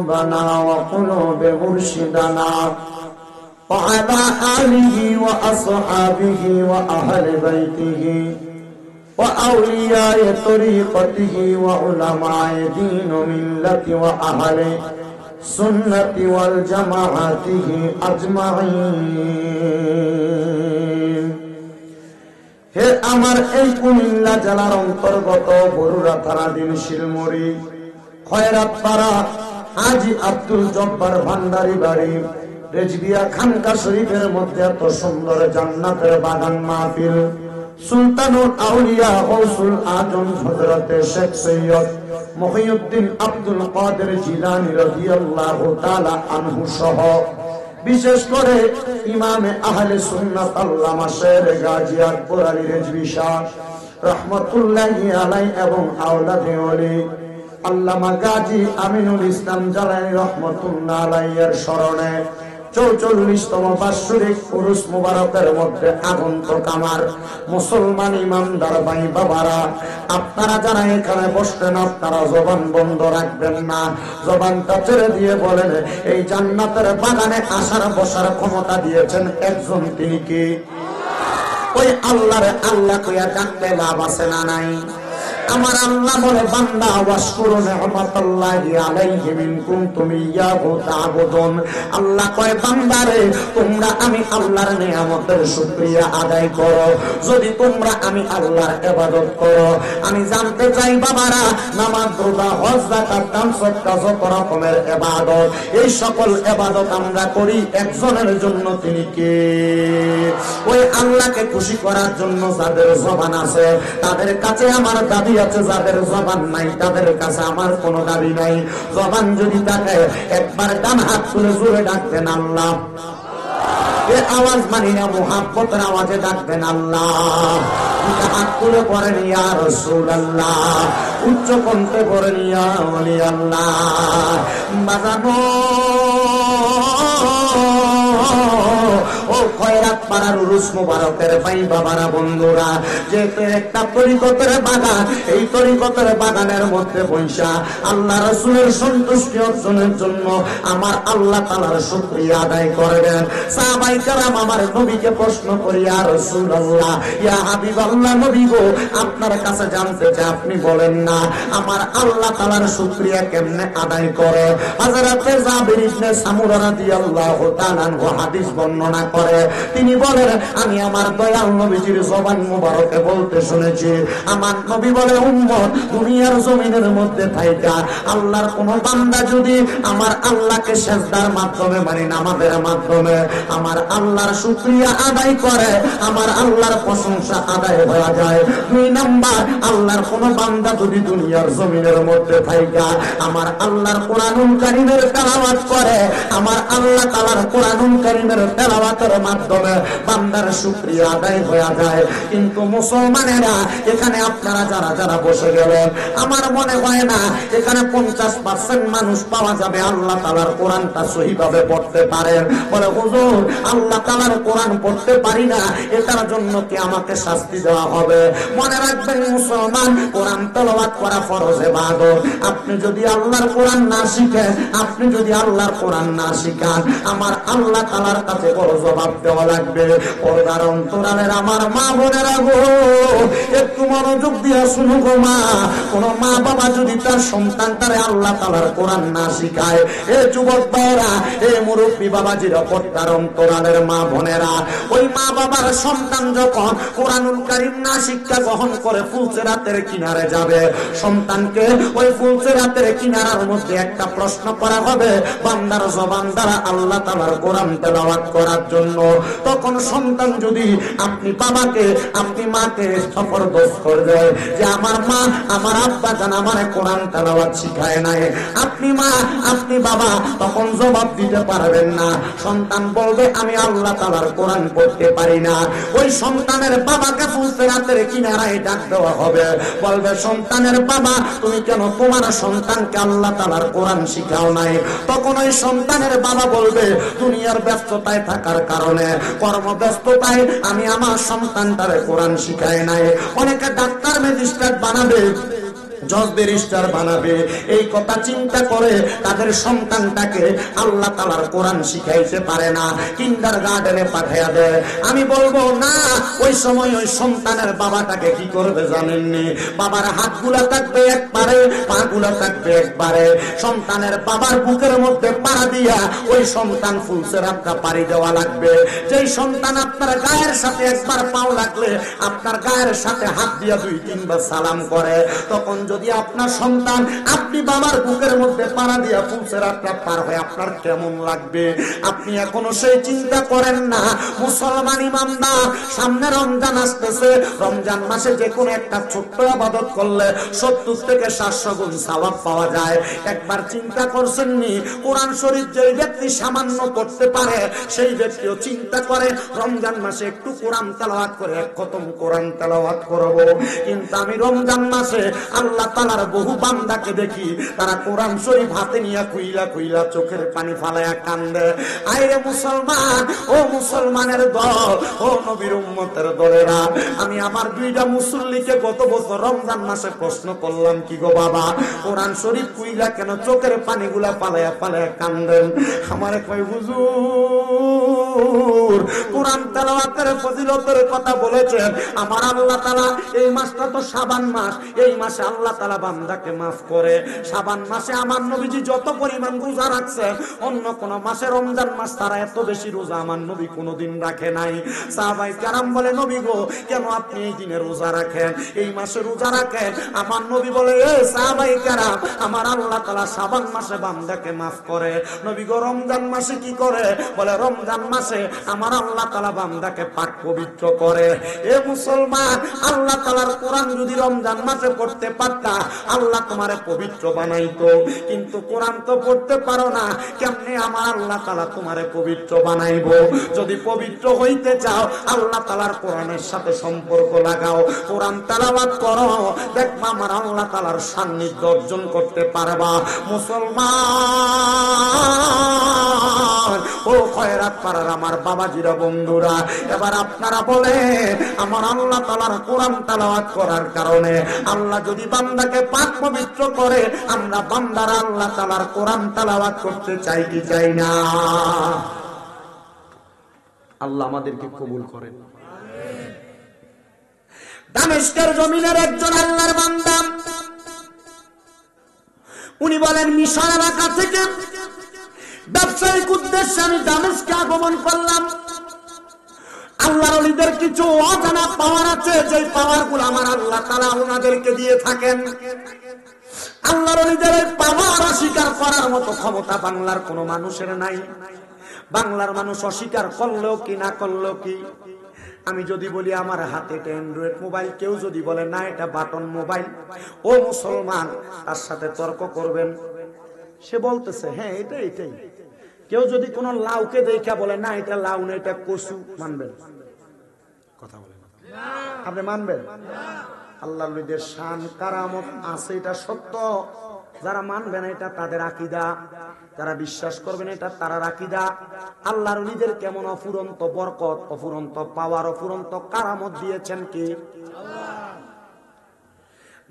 قلوبنا وقلوب مرشدنا وعلى آله وأصحابه وأهل بيته وأولياء طريقته وعلماء دين ملة وأهل سنة والجماعته أجمعين। হে আমার এই কুমিল্লা জেলার অন্তর্গত বরুড়া থানাধীন শিলমরি খয়রাত পাড়া হাজী আব্দুল জব্বার ভান্ডারী বাড়ি রেজবিয়া খানকা শরীফের মধ্যে এত সুন্দর জান্নাতের বাগান মাহফিল সুলতানুল আউলিয়া গৌসুল আজম হযরতে শেখ সৈয়দ মুহিউদ্দিন আব্দুল কাদের জিলানী রাদিয়াল্লাহু তাআলা আনহু সহ বিশেষ করে ইমামে আহলে সুন্নাত আল্লামা শের গাজী আকবর আলী রেজভী শাহ রাহমাতুল্লাহি আলাইহি এবং আওলাদে ওলি আল্লামা গাজী আমিনুল ইসলাম জালানী রাহমাতুল্লাহি আলাইহি এর স্মরণে 44তম বার্ষিক উরুস মুবারকের মধ্যে আগন্তুক আমার মুসলমান ইমানদার ভাই বাবারা, আপনারা যারা এখানে বসছেন আপনারা জবান বন্ধ রাখবেন না, জবানটা ছেড়ে দিয়ে বলেন এই জান্নাতের বাগানে আসার বসার ক্ষমতা দিয়েছেন একজন, তিনি কি? ওই আল্লাহরে আল্লাহ কইয়া ডাকলে লাভ আছে না নাই? আমার আল্লাহ বলে বান্দা ওয়াশকুরু নি'মাতাল্লাহি আলাইহি মিন কুনতুম ইয়াহু তা'বুদুন। আল্লাহ কয় বান্দারে তোমরা আমি আল্লাহর নিয়ামতের শুকরিয়া আদায় করো। যদি তোমরা আমি আল্লাহর ইবাদত করো, আমি জানতে চাই বাবারা নামাজ রোজা হজ যাকাত দান সদকা যত রকমের ইবাদত, এই সকল ইবাদত আমরা করি একজনের জন্য, তিনি কে? ওই আল্লাহকে খুশি করার জন্য যাদের জবান আছে তাদের কাছে আমার দাবি আছে, যাদের জবান নাই তাদের কাছে আমার কোনো দাবি নাই। জবান যদি থাকে একবার ডান হাত তুলে জোরে ডাকবেন আল্লাহ, এ আওয়াজ মানি না মুহাব্বতের আওয়াজে ডাকবেন আল্লাহ। হাত তুলে পড়েন ইয়া রাসূলুল্লাহ, উচ্চ কণ্ঠে পড়েন ইয়া ওলি আল্লাহ। বাজানো ও খয়রাত পাড়ার উরুস মুবারকের ভাই বাবারা বন্ধুরা, যেহেতু একটা তরিকতের বাগান, এই তরিকতের বাগানের মধ্যে বৈশা আল্লাহ রাসূলের সন্তুষ্টি অর্জনের জন্য আমার আল্লাহ তাআলার শুকরিয়া আদায় করবেন। সাহাবায়ে কেরাম আমার নবীকে প্রশ্ন করি ইয়া রাসূলুল্লাহ, ইয়া হাবিবাল্লাহ, নবী গো আপনার কাছে জানতে চাই আপনি বলেন না আমার আল্লাহ তাআলার শুকরিয়া কেমনে আদায় করে? হযরতে জাবির ইবনে সামুরা রাদিয়াল্লাহু তাআলা আনহু হাদিস বর্ণনা করে, তিনি বলেন আমি আমার দয়াল নবীজির জবান মুবারকে বলতে শুনেছি, আমার নবী বলে উম্মত দুনিয়ার জমিনের মধ্যে থাইকা আল্লাহর কোন বান্দা যদি আমার আল্লাহকে সিজদার মাধ্যমে মানে নামাজের মাধ্যমে আমার আল্লাহর শুকরিয়া আদায় করে, আমার আল্লাহর প্রশংসা আদায় হয়ে যায়। 2 নাম্বার, আল্লাহর কোন বান্দা যদি দুনিয়ার জমিনের মধ্যে থাইকা আমার আল্লাহর কোরআনুল কারীমের তেলাওয়াত করে, আমার আল্লাহ তাআলার কোরআনুল কারীমের তেলাওয়াতের মাধ্যমে বান্দার শুকরিয়া আদায় হয়ে যায়। কিন্তু মুসলমানেরা এখানে আপনারা যারা যারা বসে গেলেন, আমার মনে হয় না এখানে 50% মানুষ পাওয়া যাবে আল্লাহ তাআলার কোরআনটা সহিভাবে পড়তে পারেন। বলে হুজুর আল্লাহ তাআলার কোরআন পড়তে পারি না, এটার জন্য কি আমাকে শাস্তি দেওয়া হবে? মনে রাখবেন মুসলমান, কোরআন তেলাওয়াত করা ফরজ ইবাদত। আপনি যদি আল্লাহর কোরআন না শিখেন, আপনি যদি আল্লাহর কোরআন না শিখান, আমার আল্লাহ তাআলার কাছে বড় জবাব দেওয়া লাগবে। পর্দার অন্তরালের আমার মা বোনেরা গো, একটু মনোযোগ দিয়ে শুনো গো মা, কোন মা বাবা যদি তার সন্তানটারে আল্লাহ তাআলার কোরআন না শিখায়, এ যুবক ভাইরা, এ মুরব্বী বাবাজিরা, পর্দার অন্তরালের মা বোনেরা, ওই মা বাবার সন্তান যখন কোরআনুল কারীম না শিক্ষা গ্রহণ করে ফুলসেরাতের কিনারে যাবে, সন্তানকে ওই ফুলসেরাতের কিনারার মধ্যে একটা প্রশ্ন করা হবে বান্দার জবান দ্বারা আল্লাহ তাআলার কোরআন তেলাওয়াত করার জন্য। তখন সন্তান যদি আপনি বাবাকে আপনি মাকে জবরদস্ত করবে যে আমার মা আমার আব্বা জান আমার কোরআন তেলাওয়াত শিখায় নাই, আপনি মা আপনি বাবা তখন জবাব দিতে পারবেন না। সন্তান বলবে আমি আল্লাহ তাআলার কোরআন পড়তে পারি না। ওই সন্তানের বাবাকে ফুলসিরাতের কিনারায় ডাক দেওয়া হবে, বলবে সন্তানের বাবা তুমি কেন তোমার সন্তানকে আল্লাহ তাআলার কোরআন শিখাও নাই? তখন ওই সন্তানের বাবা বলবে দুনিয়ার ব্যস্ততায় থাকার কারণে, কর্মব্যস্ততায় আমি আমার সন্তানটারে কোরআন শিখাই নাই। অনেকে ডাক্তার ম্যাজিস্ট্রেট বানাবে, জজ ব্যারিস্টার বানাবে, এই কথা চিন্তা করে তাদের সন্তানটাকে আল্লাহ তাআলার কোরআন শিখাইতে পারে না, কিন্ডারগার্টেনে পাঠিয়ে দেয়। আমি বলবো না, ওই সময় ওই সন্তানের বাবাটাকে কি করবে জানেননি? বাবার হাতগুলা থাকবে একবারে, পাগুলা থাকবে একবারে। সন্তানের বাবার বুকের মধ্যে পা দিয়া ওই সন্তান ফুলসেরাতটা পাড়ি দেওয়া লাগবে। যেই সন্তান আপনার গায়ের সাথে একবার পাও লাগলে আপনার গায়ের সাথে হাত দিয়া 2-3 বার সালাম করে, তখন যদি আপনার সন্তান আপনি বাবার বুকের মধ্যে পাড়া দিয়া ফুলসেরাতটা পার হয় আপনার কেমন লাগবে? আপনি এখনো সেই চিন্তা করেন না। মুসলমান ইমানদার, সামনে রমজান আসতেছে, রমজান মাসে যে কোনো একটা ছোট্ট ইবাদত করলে 70 থেকে 700 গুণ সওয়াব পাওয়া যায়। একবার চিন্তা করছেন নি? কোরআন শরীফ যে ব্যক্তি সামান্য পড়তে পারে সেই ব্যক্তিও চিন্তা করে রমজান মাসে একটু কোরআন তেলাওয়াত করে এক খতম কোরআন তেলাওয়াত করব। কিন্তু আমি রমজান মাসে আল্লাহ তাআলার বহু বান্দাকে দেখি তারা কোরআন শরীফ হাতে নিয়ে খুইলা খুইলা চোখের পানি ফালায়া কান্দে। আইরে মুসলমান, ও মুসলমানের দল, ও নবীর উম্মতের দলেরা, আমি আমার 2টা মুসল্লিকে গত বছর রমজান মাসে প্রশ্ন করলাম, কি গো বাবা, কোরআন শরীফ খুইলা কেন চোখের পানিগুলা ফালায়া ফালায়া কান্দেন? আমারে কয়, হুজুর কোরআন তেলাওয়াতের ফজিলতের কথা বলেছেন আমার আল্লাহ তাআলা। এই মাসটা তো শাবান মাস, এই মাসে আল্লাহ তাআলা বান্দাকে maaf করে। শাবান মাসে আমার নবীজি যত পরিমাণ রোজা রাখছে অন্য কোন মাসে রমজান মাস তারা এত বেশি রোজা আমার নবী কোনোদিন রাখে নাই। সাহাবায়ে কেরাম বলে, নবী গো কেন আপনি এই দিনে রোজা রাখেন, এই মাসে রোজা রাখেন? আমার নবী বলে, এ সাহাবায়ে কেরাম, আমার আল্লাহ তাআলা শাবান মাসে বান্দাকে maaf করে। নবী গো রমজান মাসে কি করে? বলে রমজান মাসে আমার আল্লাহ তাআলা বান্দাকে পাক পবিত্র করে। এ মুসলমান, আল্লাহ তাআলার কোরআন যদি রমজান মাসে পড়তে পারতা আল্লাহ তোমারে পবিত্র বানাইতো, কিন্তু কোরআন তো পড়তে পারো না, কেমনে আমার আল্লাহ তাআলা তোমারে পবিত্র বানাইবো? যদি পবিত্র হইতে চাও আল্লাহ তাআলার কোরআনের সাথে সম্পর্ক লাগাও, কোরআন তেলাওয়াত করো, দেখবা আমার আল্লাহ তাআলার সান্নিধ্য অর্জন করতে পারবা। মুসলমান, ও খয়রাত পাড়ার আমার বাবাজিরা, বন্ধুরা, এবার আপনারা বলে আমার আল্লাহ তাআলার কোরআন তেলাওয়াত করার কারণে আল্লাহ যদি বান্দাকে পাক পবিত্র করে, আমরা বান্দারা আল্লাহ তাআলার কোরআন তেলাওয়াত করতে চাই কি চাই না? আল্লাহ আমাদেরকে কবুল করেন। দামেস্কের জমিনের একজন আল্লাহর বান্দা, উনি বলেন মিশর এলাকা থেকে ব্যবসায়িক উদ্দেশ্যে আমি দামেস্কে আগমন করলাম। আল্লাহর ওলিদের কিছু অজানা পাওয়ার আছে, যে পাওয়ার গুলো আমার আল্লাহ তাআলা ওনাদেরকে দিয়ে থাকেন। আল্লাহর ওলিদের এই পাওয়ার অস্বীকার করার মতো ক্ষমতা বাংলার কোন মানুষের নাই। বাংলার মানুষ অস্বীকার করলেও কি না করলেও কি, আমি যদি বলি আমার হাতে এটা অ্যান্ড্রয়েড মোবাইল, কেউ যদি বলে না এটা বাটন মোবাইল, ও মুসলমান তার সাথে তর্ক করবেন? সে বলতেছে হ্যাঁ এটা এটাই। কেউ যদি কোন লাউকে দেখা বলে না এটা লাউ না এটা কচু, মানবেন? কথা বলেন, আপনি মানবেন? আল্লাহর ওলিদের শান কারামত আছে, এটা সত্য। যারা মানবে না এটা তাদের আকীদা, যারা বিশ্বাস করবেন এটা তার আকীদা। আল্লাহর ওলিদের কেমন অফুরন্ত বরকত, অফুরন্ত পাওয়ার, অফুরন্ত কারামত দিয়েছেন কি আল্লাহ।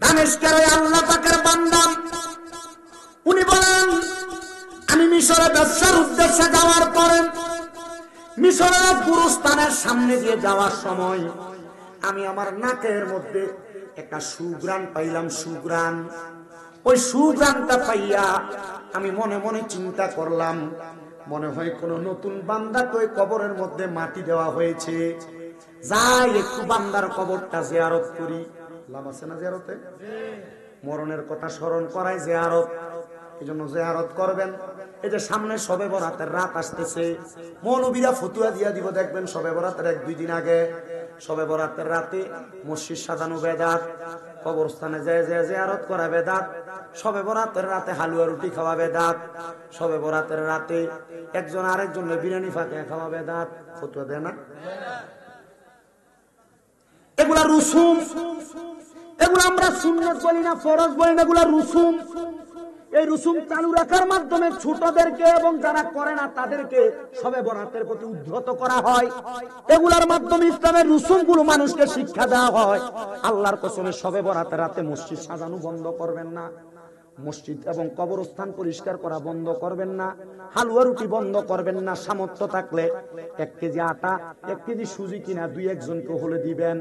দামেস্কের আল্লাহ পাকের বান্দা, উনি বলেন আমি মিশরে ব্যবসার উদ্দেশ্যে যাওয়ার পরে মিশরের গুরুস্থানের সামনে দিয়ে যাওয়ার সময় আমি আমার নাকের মধ্যে একটা সুঘ্রাণ পাইলাম, সুঘ্রাণ। ওই সুঘ্রাণটা পাইয়া আমি মনে মনে চিন্তা করলাম, মনে হয় কোন নতুন বান্দাকে ওই কবরের মধ্যে মাটি দেওয়া হয়েছে, যাই একটু বান্দার কবরটা জিয়ারত করি। লাভ আছে না জিয়ারতে? মরণের কথা স্মরণ করায় জিয়ারত, এই জন্য জিয়ারত করবেন। এই যে সামনে শবে বরাতের রাত আসতেছে, মৌলবীরা ফতুয়া দিয়া দিব, দেখবেন শবে বরাতের 1-2 দিন আগে শবে বরাতের রাতে মসজিদ সাজানো বেদাত, কবরস্থানে যায় যায় জিয়ারত করা বেদাত, শবে বরাতের রাতে হালুয়া রুটি খাওয়া বেদাত, শবে বরাতের রাতে একজন আরেকজনের বিরিয়ানি ফাঁকে খাওয়া বেদাত। ফতুয়া দেয় না? এগুলা রুসুম, এগুলো আমরা সুন্নাত বলি না, ফরজ বলি না, এগুলা রুসুম। এই রসুম চালু রাখার মাধ্যমে ছোটদেরকে এবং যারা করে না তাদেরকে শবে বরাতের প্রতি উদ্ধত করা হয়। এগুলার মাধ্যমে ইসলামের রসুমগুলো মানুষকে শিক্ষা দেওয়া হয়। আল্লাহর কসমে শবে বরাতের রাতে মসজিদ সাজানো বন্ধ করবেন না, মসজিদ এবং কবরস্থান পরিষ্কার করা বন্ধ করবেন না, হালুয়া রুটি বন্ধ করবেন না। সামর্থ্য থাকলে 1 কেজি আটা 1 কেজি সুজি কিনা 2 একজনকে হলে দিবেন।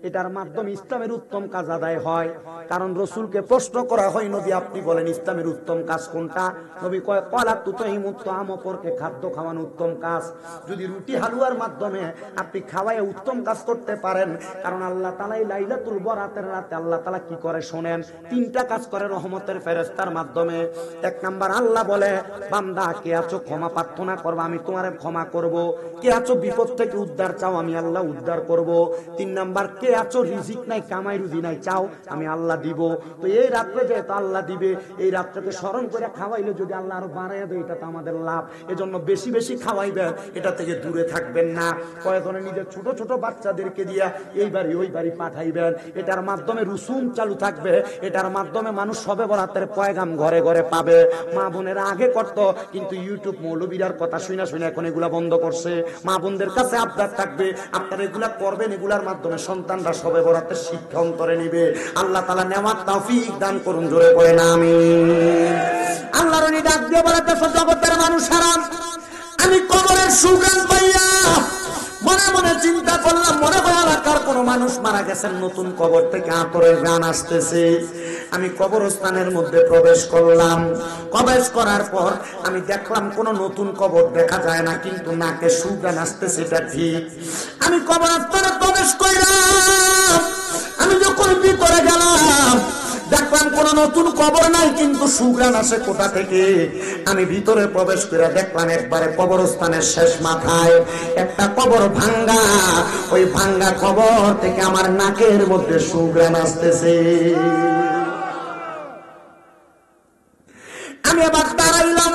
এটার মাধ্যমে ইসলামের উত্তম কাজ আদায় হয়। কারণ রসুলকে প্রশ্ন করা হয়, নবী আপনি বলেন ইসলামের উত্তম কাজ কোনটা? নবী কয় কলা তুতহিমুত আমপরকে খাদ্য খাওয়ানো উত্তম কাজ। যদি রুটি হালুয়ার মাধ্যমে আপনি খাওয়ায় উত্তম কাজ করতে পারেন, কারণ আল্লাহ তাআলা লাইলাতুল বরাতের রাতে আল্লাহ তাআলা কি করে শোনেন, 3টা কাজ করে রহমতের ফেরেশতার মাধ্যমে। 1 নাম্বার আল্লাহ বলে, বান্দা কে আছো ক্ষমা প্রার্থনা করবা, আমি তোমারে ক্ষমা করব। কে আছো বিপদ থেকে উদ্ধার চাও, আমি আল্লাহ উদ্ধার করব। 3 নাম্বার কে আছো রিজিক নাই, কামাই রুজি নাই, চাও আমি আল্লাহ দিব। তো এই রাত্রে যেহেতু আল্লাহ দিবে, এই রাত্রকে স্মরণ করে খাওয়াইলে যদি আল্লাহ আরো বাড়াইয়া দেয়, এটা তো আমাদের লাভ। এজন্য বেশি বেশি খাওয়াইবেন, এটা থেকে দূরে থাকবেন না। কয়েকজনে নিজের ছোট ছোট বাচ্চাদেরকে দিয়া এই বাড়ি ওই বাড়ি পাঠাইবেন। এটার মাধ্যমে রসুম চালু থাকবে, এটার মাধ্যমে মানুষ শবে বরাতের পয়গাম ঘরে ঘরে পাবে। মা বোনেরা আগে করত, কিন্তু ইউটিউব মৌলবীরার কথা শুনে শুনে এখন এগুলা বন্ধ করছে। মা বোনদের কাছে আবদার থাকবে, আপনারা এগুলা করবেন, এগুলার মাধ্যমে সন্তানরা শবে বরাতের শিক্ষা অন্তরে নিবে। আল্লাহ তাআলা নেওয়ার তৌফিক দান করুন, জোরে বলেন আমিন। আল্লাহর ওলি ডাক দিয়ে বলতেছে, জগতের মানুষ হারাম, আমি কবরের সুগান পাইয়া মনে মনে চিন্তা করলাম, মনে হয় এলাকার কোন মানুষ মারা গেছেন, নতুন কবর থেকে আতরের গান আসতেছে। আমি কবরস্থানের মধ্যে প্রবেশ করলাম। প্রবেশ করার পর আমি দেখলাম কোন নতুন কবর দেখা যায় না, কিন্তু নাকে সুগান আসতেছে, এটা ঠিক। আমি কবরস্থানে প্রবেশ করলাম। আমি যখন ভিতরে গেলাম দেখলাম কোন নতুন কবর নাই, কিন্তু সুঘ্রাণ আসে কোথা থেকে। আমি ভিতরে প্রবেশ করে দেখলাম একবারে কবরস্থানের শেষ মাথায় একটা কবর ভাঙ্গা। ওই ভাঙ্গা কবর থেকে আমার নাকের মধ্যে সুঘ্রাণ আসতেছে। আমি আবার দাঁড়াইলাম।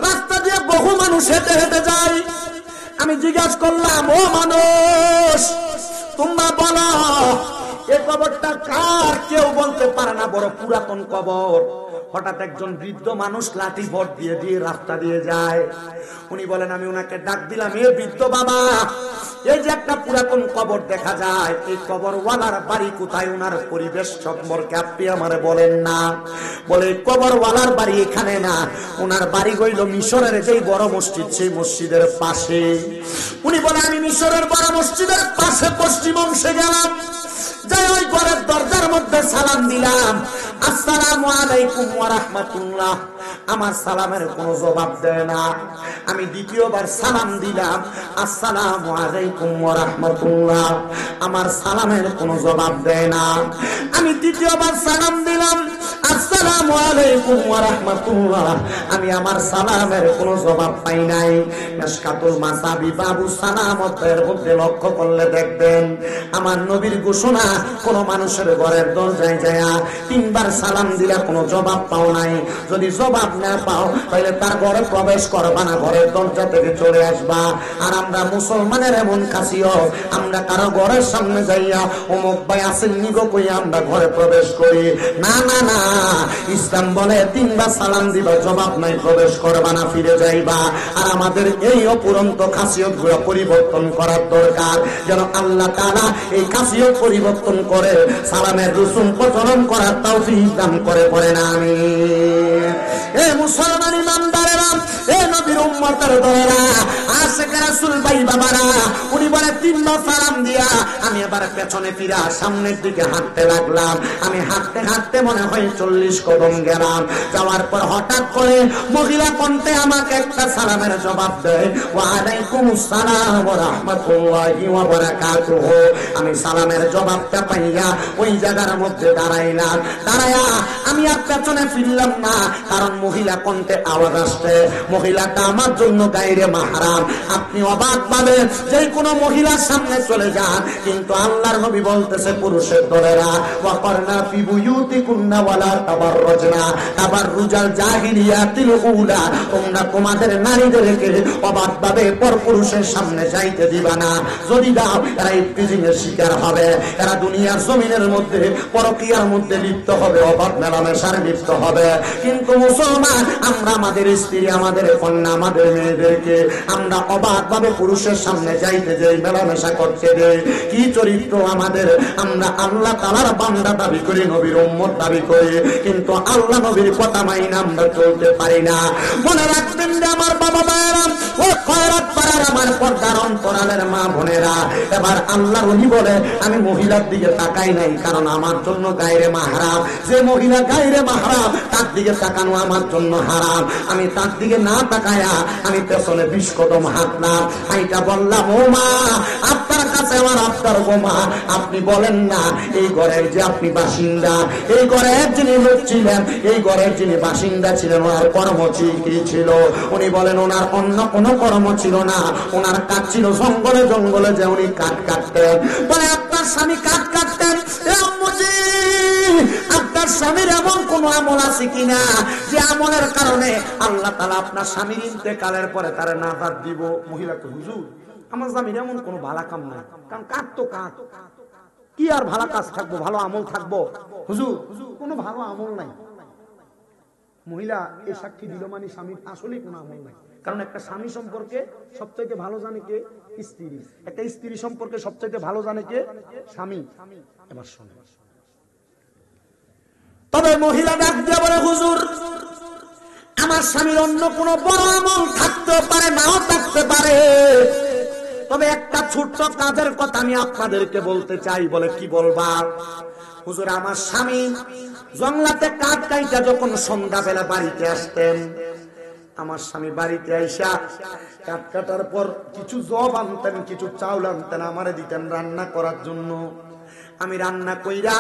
রাস্তা দিয়ে বহু মানুষ হেঁটে হেঁটে যায়। আমি জিজ্ঞাসা করলাম, ও মানুষ, তোমরা বলো এই কবরটা কার? কেউ বলতে পারে না, বড় পুরাতন কবর। হঠাৎ একজন বৃদ্ধ মানুষ লাঠি ভর দিয়ে দিয়ে রাস্তা দিয়ে যায়। উনি বলেন, আমি ওনাকে ডাক দিলাম, এ বৃদ্ধ বাবা, এই যে একটা পুরাতন কবর দেখা যায়, এই কবরওয়ালার বাড়ি কোথায়? ওনার পরিবেশ সম্পর্কে আপনি আমারে বলেন না। বলে, কবরওয়ালার বাড়ি এখানে না, ওনার বাড়ি হইল মিশরের যেই বড় মসজিদ, সেই মসজিদের পাশে। উনি বলে, আমি মিশরের বড় মসজিদের পাশে পশ্চিম অংশে গেলাম, যাই ওই ঘরের দরজার মধ্যে সালাম দিলাম, আসসালামু আলাইকুম ওয়া রাহমাতুল্লাহ। আমার সালামের কোনো জবাব দেয় না। আমি দ্বিতীয়বার সালাম দিলাম, আসসালামু আলাইকুম ওয়া রাহমাতুল্লাহ। আমার সালামের কোনো জবাব দেয় না। আমি তৃতীয়বার সালাম দিলাম, আসসালামু আলাইকুম ওয়া রাহমাতুল্লাহ। আমি আমার সালামের কোনো জবাব পাই নাই। মিশকাতুল মাসাবি বাবু সালামতের মধ্যে লক্ষ্য করলে দেখবেন, আমার নবীর ঘোষণা, কোন মানুষের ঘরের দরজায় যায় 3বার সালাম দিলে কোনো জবাব পাও নাই। যদি জবাব না পাও তাহলে তার ঘরে প্রবেশ করবা না, ঘরের দরজা থেকে চলে আসবা। আর আমরা মুসলমানের এমন কাছিও, আমরা কারো ঘরের সামনে যাইয়া অমুক ভাই আসেন নিগো কইয়া আমরা ঘরে প্রবেশ করি না। না না, ইসলাম বলে 3বার সালাম দিবা, জবাব নাই, প্রবেশ করবা না, ফিরে যাইবা। আর আমাদের এই অপুরন্ত খাসিয়ত গুলো পরিবর্তন করার দরকার, যেন আল্লাহ তাআলা এই খাসিয়ত পরিবর্তন করে সালামের রসুম প্রচলন করার তৌফিক দান করে, পড়েন আমিন। এ মুসলমান ইমানদারেরা, এ নবীর উম্মতের দলেরা, আশিকে রাসূল ভাই বাবারা, উনি বলে 3বার সালাম দিয়া আমি আবার পেছনে ফিরা সামনের দিকে হাঁটতে লাগলাম। আমি হাঁটতে হাঁটতে মনে হয় 40 কদম গেলাম। যাওয়ার পর হঠাৎ করে মহিলা কণ্ঠে আমাকে একটা সালামের জবাব দেয়, ওয়া আলাইকুমুস সালাম ওয়া রাহমাতুল্লাহি ওয়া বারাকাতুহু। আমি সালামের জবাবটা পাইয়া ওই জায়গার মধ্যে দাঁড়াইলাম। দাঁড়ায়া আমি আর পেছনে ফিরলাম না, কারণ মহিলা কণ্ঠে আওয়াজ আসছে। মহিলাটা আমার জন্য গায়রে মাহরাম। আপনি অবাক ভাবে যে কোনো মহিলার সামনে চলে যান, কিন্তু আল্লাহর নবী বলতেছে পুরুষের দলেরা ওয়াকরনা ফি বুয়ুতিকুন্না ওয়ালা তাবাররুজনা তাবাররুজাল জাহিলিয়াতিল উলা, তোমরা তোমাদের নারীদেরকে অবাক ভাবে পরপুরুষের সামনে যাইতে দিবা না। যদি দাও এরা ইফতিজিং এর শিকার হবে, এরা দুনিয়ার জমিনের মধ্যে পরকীয়ার মধ্যে লিপ্ত হবে, অবাধ মেলামেশার লিপ্ত হবে। কিন্তু মুসলমান আমরা আমাদের স্ত্রী, আমাদের কন্যা, আমাদের মেয়েদেরকে আমরা অবাধ ভাবে পুরুষের সামনে যাইতে যাই, মেলামেশা করতে দেই। কি চরিত্র আমাদের! আমরা আল্লাহ তাআলার বান্দা দাবি করি, নবীর উম্মত দাবি করি, কিন্তু আল্লাহ নবীর কথা মাইনা আমরা চলতে পারি না। মনে রাখবেন যে আমার বাবা মায়েরা, ও খয়রাত পাড়ার আমার পর্দার অন্তরালের মা বোনেরা, এবার আল্লাহর ওলি বলে আমি মহিলার দিকে তাকাই নাই, কারণ আমার জন্য গায়রে মাহরাম। যে মহিলা গায়রে মাহরাম তার দিকে তাকানো আমার জন্য হারাম। আমি তার দিকে না তাকায়া আমি পেছনে 20 কদম হাঁটলাম, হাইটা বললাম ও মা আপনার কাছে আমার আপনার গো মা, আপনি বলেন না এই ঘরের যে আপনি বাসিন্দা, এই ঘরের যিনি লোক ছিলেন, এই ঘরের যিনি বাসিন্দা ছিলেন, ওনার কর্ম কি ছিল? উনি বলেন ওনার অন্য কোনো কর্ম ছিল না, ওনার কাজ ছিল জঙ্গলে জঙ্গলে যে উনি কাঠ কাটতেন। বলে আপনার স্বামী কাঠ কাটতেন, আপনার স্বামীর এমন কোন আমল আছে কিনা যে আমলের কারণে আল্লাহ তাআলা আপনার স্বামীর ইন্তেকালের পরে তার নাজাত দিব? মহিলাকে হুজুর আমার স্বামীর এমন কোন ভালো কাম নাই, কারণ কাঠ তো কাঠ, কি আর ভালো কাজ থাকবো, ভালো আমল থাকবো? হুজুর কোনো ভালো আমল নাই। মহিলা এ সাক্ষী দিল মানে স্বামীর আসলে কোনো আমল নাই, কারণ একটা স্বামী সম্পর্কে সবচাইতে ভালো জানে কে? স্ত্রী। একটা স্ত্রী সম্পর্কে সবচাইতে ভালো জানে কে? স্বামী। এবার শোনে, তবে মহিলা ডাক দিয়ে বলে হুজুর আমার স্বামীর অন্য কোনো বড় আমল থাকতে পারে, নাও থাকতে পারে, তবে একটা ছোট্ট কাজের কথা আমি আপনাদেরকে বলতে চাই। বলে কি বলবা? হুজুর আমার স্বামী জঙ্গলাতে কাঠ কাইটা যখন সন্ধ্যাবেলা বাড়িতে আসতেন, আমার স্বামী বাড়িতে আইসা কাঠ কাটার পর কিছু জব আনতেন, কিছু চাউল আনতেন, আমারে দিতেন রান্না করার জন্য। আমি রান্না কইরা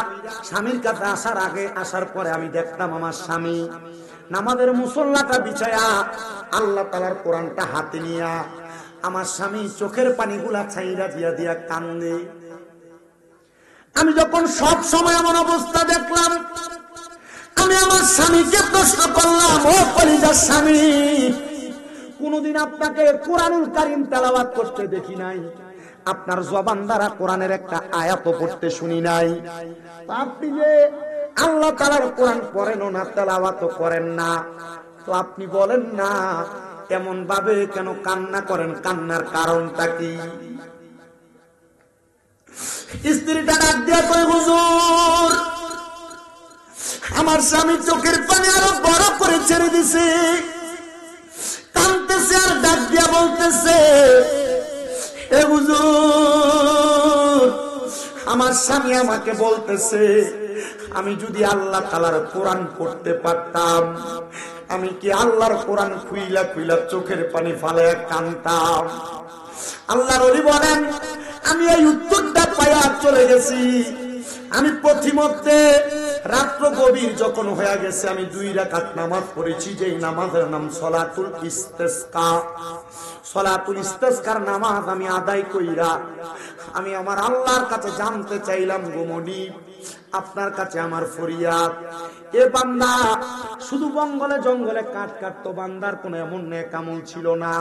স্বামীর কাছে আসার আগে আসার পরে আমি দেখতাম আমার স্বামী নামাজের মুসল্লাটা বিছায়া আল্লাহ তাআলার কোরআনটা হাতে নিয়া আমার স্বামী চোখের পানিগুলা ছাইরা দিয়া দিয়া কান্দে। আমি যখন সব সময় এমন অবস্থা দেখলাম, আমি আমার স্বামীকে প্রশ্ন করলাম, ও কলিজার স্বামী, কোনদিন আপনাকে কোরআনুল কারীম তেলাওয়াত করতে দেখি নাই, আপনার জবান দ্বারা কোরআনের একটা আয়াত পড়তে শুনি নাই, আপনি যে আল্লাহ তাআলার কোরআন পড়েন না, তেলাওয়াত করেন না, তো আপনি বলেন না এমন ভাবে কেন কান্না করেন? কান্নার কারণটা কি? স্ত্রীটা ডাক দিয়া কয় হুজুর আমার স্বামী চোখের পানি আরো বড় করে ছেড়ে দিছে, কাঁদতেছে আর ডাক দিয়া বলতেছে এ হুজুর আমার স্বামী আমাকে বলতেছে আমি যদি আল্লাহ তাআলার কোরআন পড়তে পারতাম, আমি কি আল্লাহর কোরআন খুইলা খুইলা চোখের পানি ফালায়া কাঁদতাম? আল্লাহর ওলি বলেন আমি এই উত্তরটা পাইয়া চলে গেছি। আমি পথিমধ্যে রাত্র গভীর যখন হয়ে গেছে, আমি 2 রাকাত নামাজ পড়েছি, যে নামাজের নাম সলাতুল ইস্তেসকা। সলাতুল ইস্তেসকার নামাজ আমি আদায় কইরা আমি আমার আল্লাহর কাছে জানতে চাইলাম, গোমনি আপনার কাছে আমার ফরিয়াদ, এ বান্দা শুধু জঙ্গলে জঙ্গলে কাঠ কাটতো, বান্দার কোনো এমন নেক আমল ছিল না।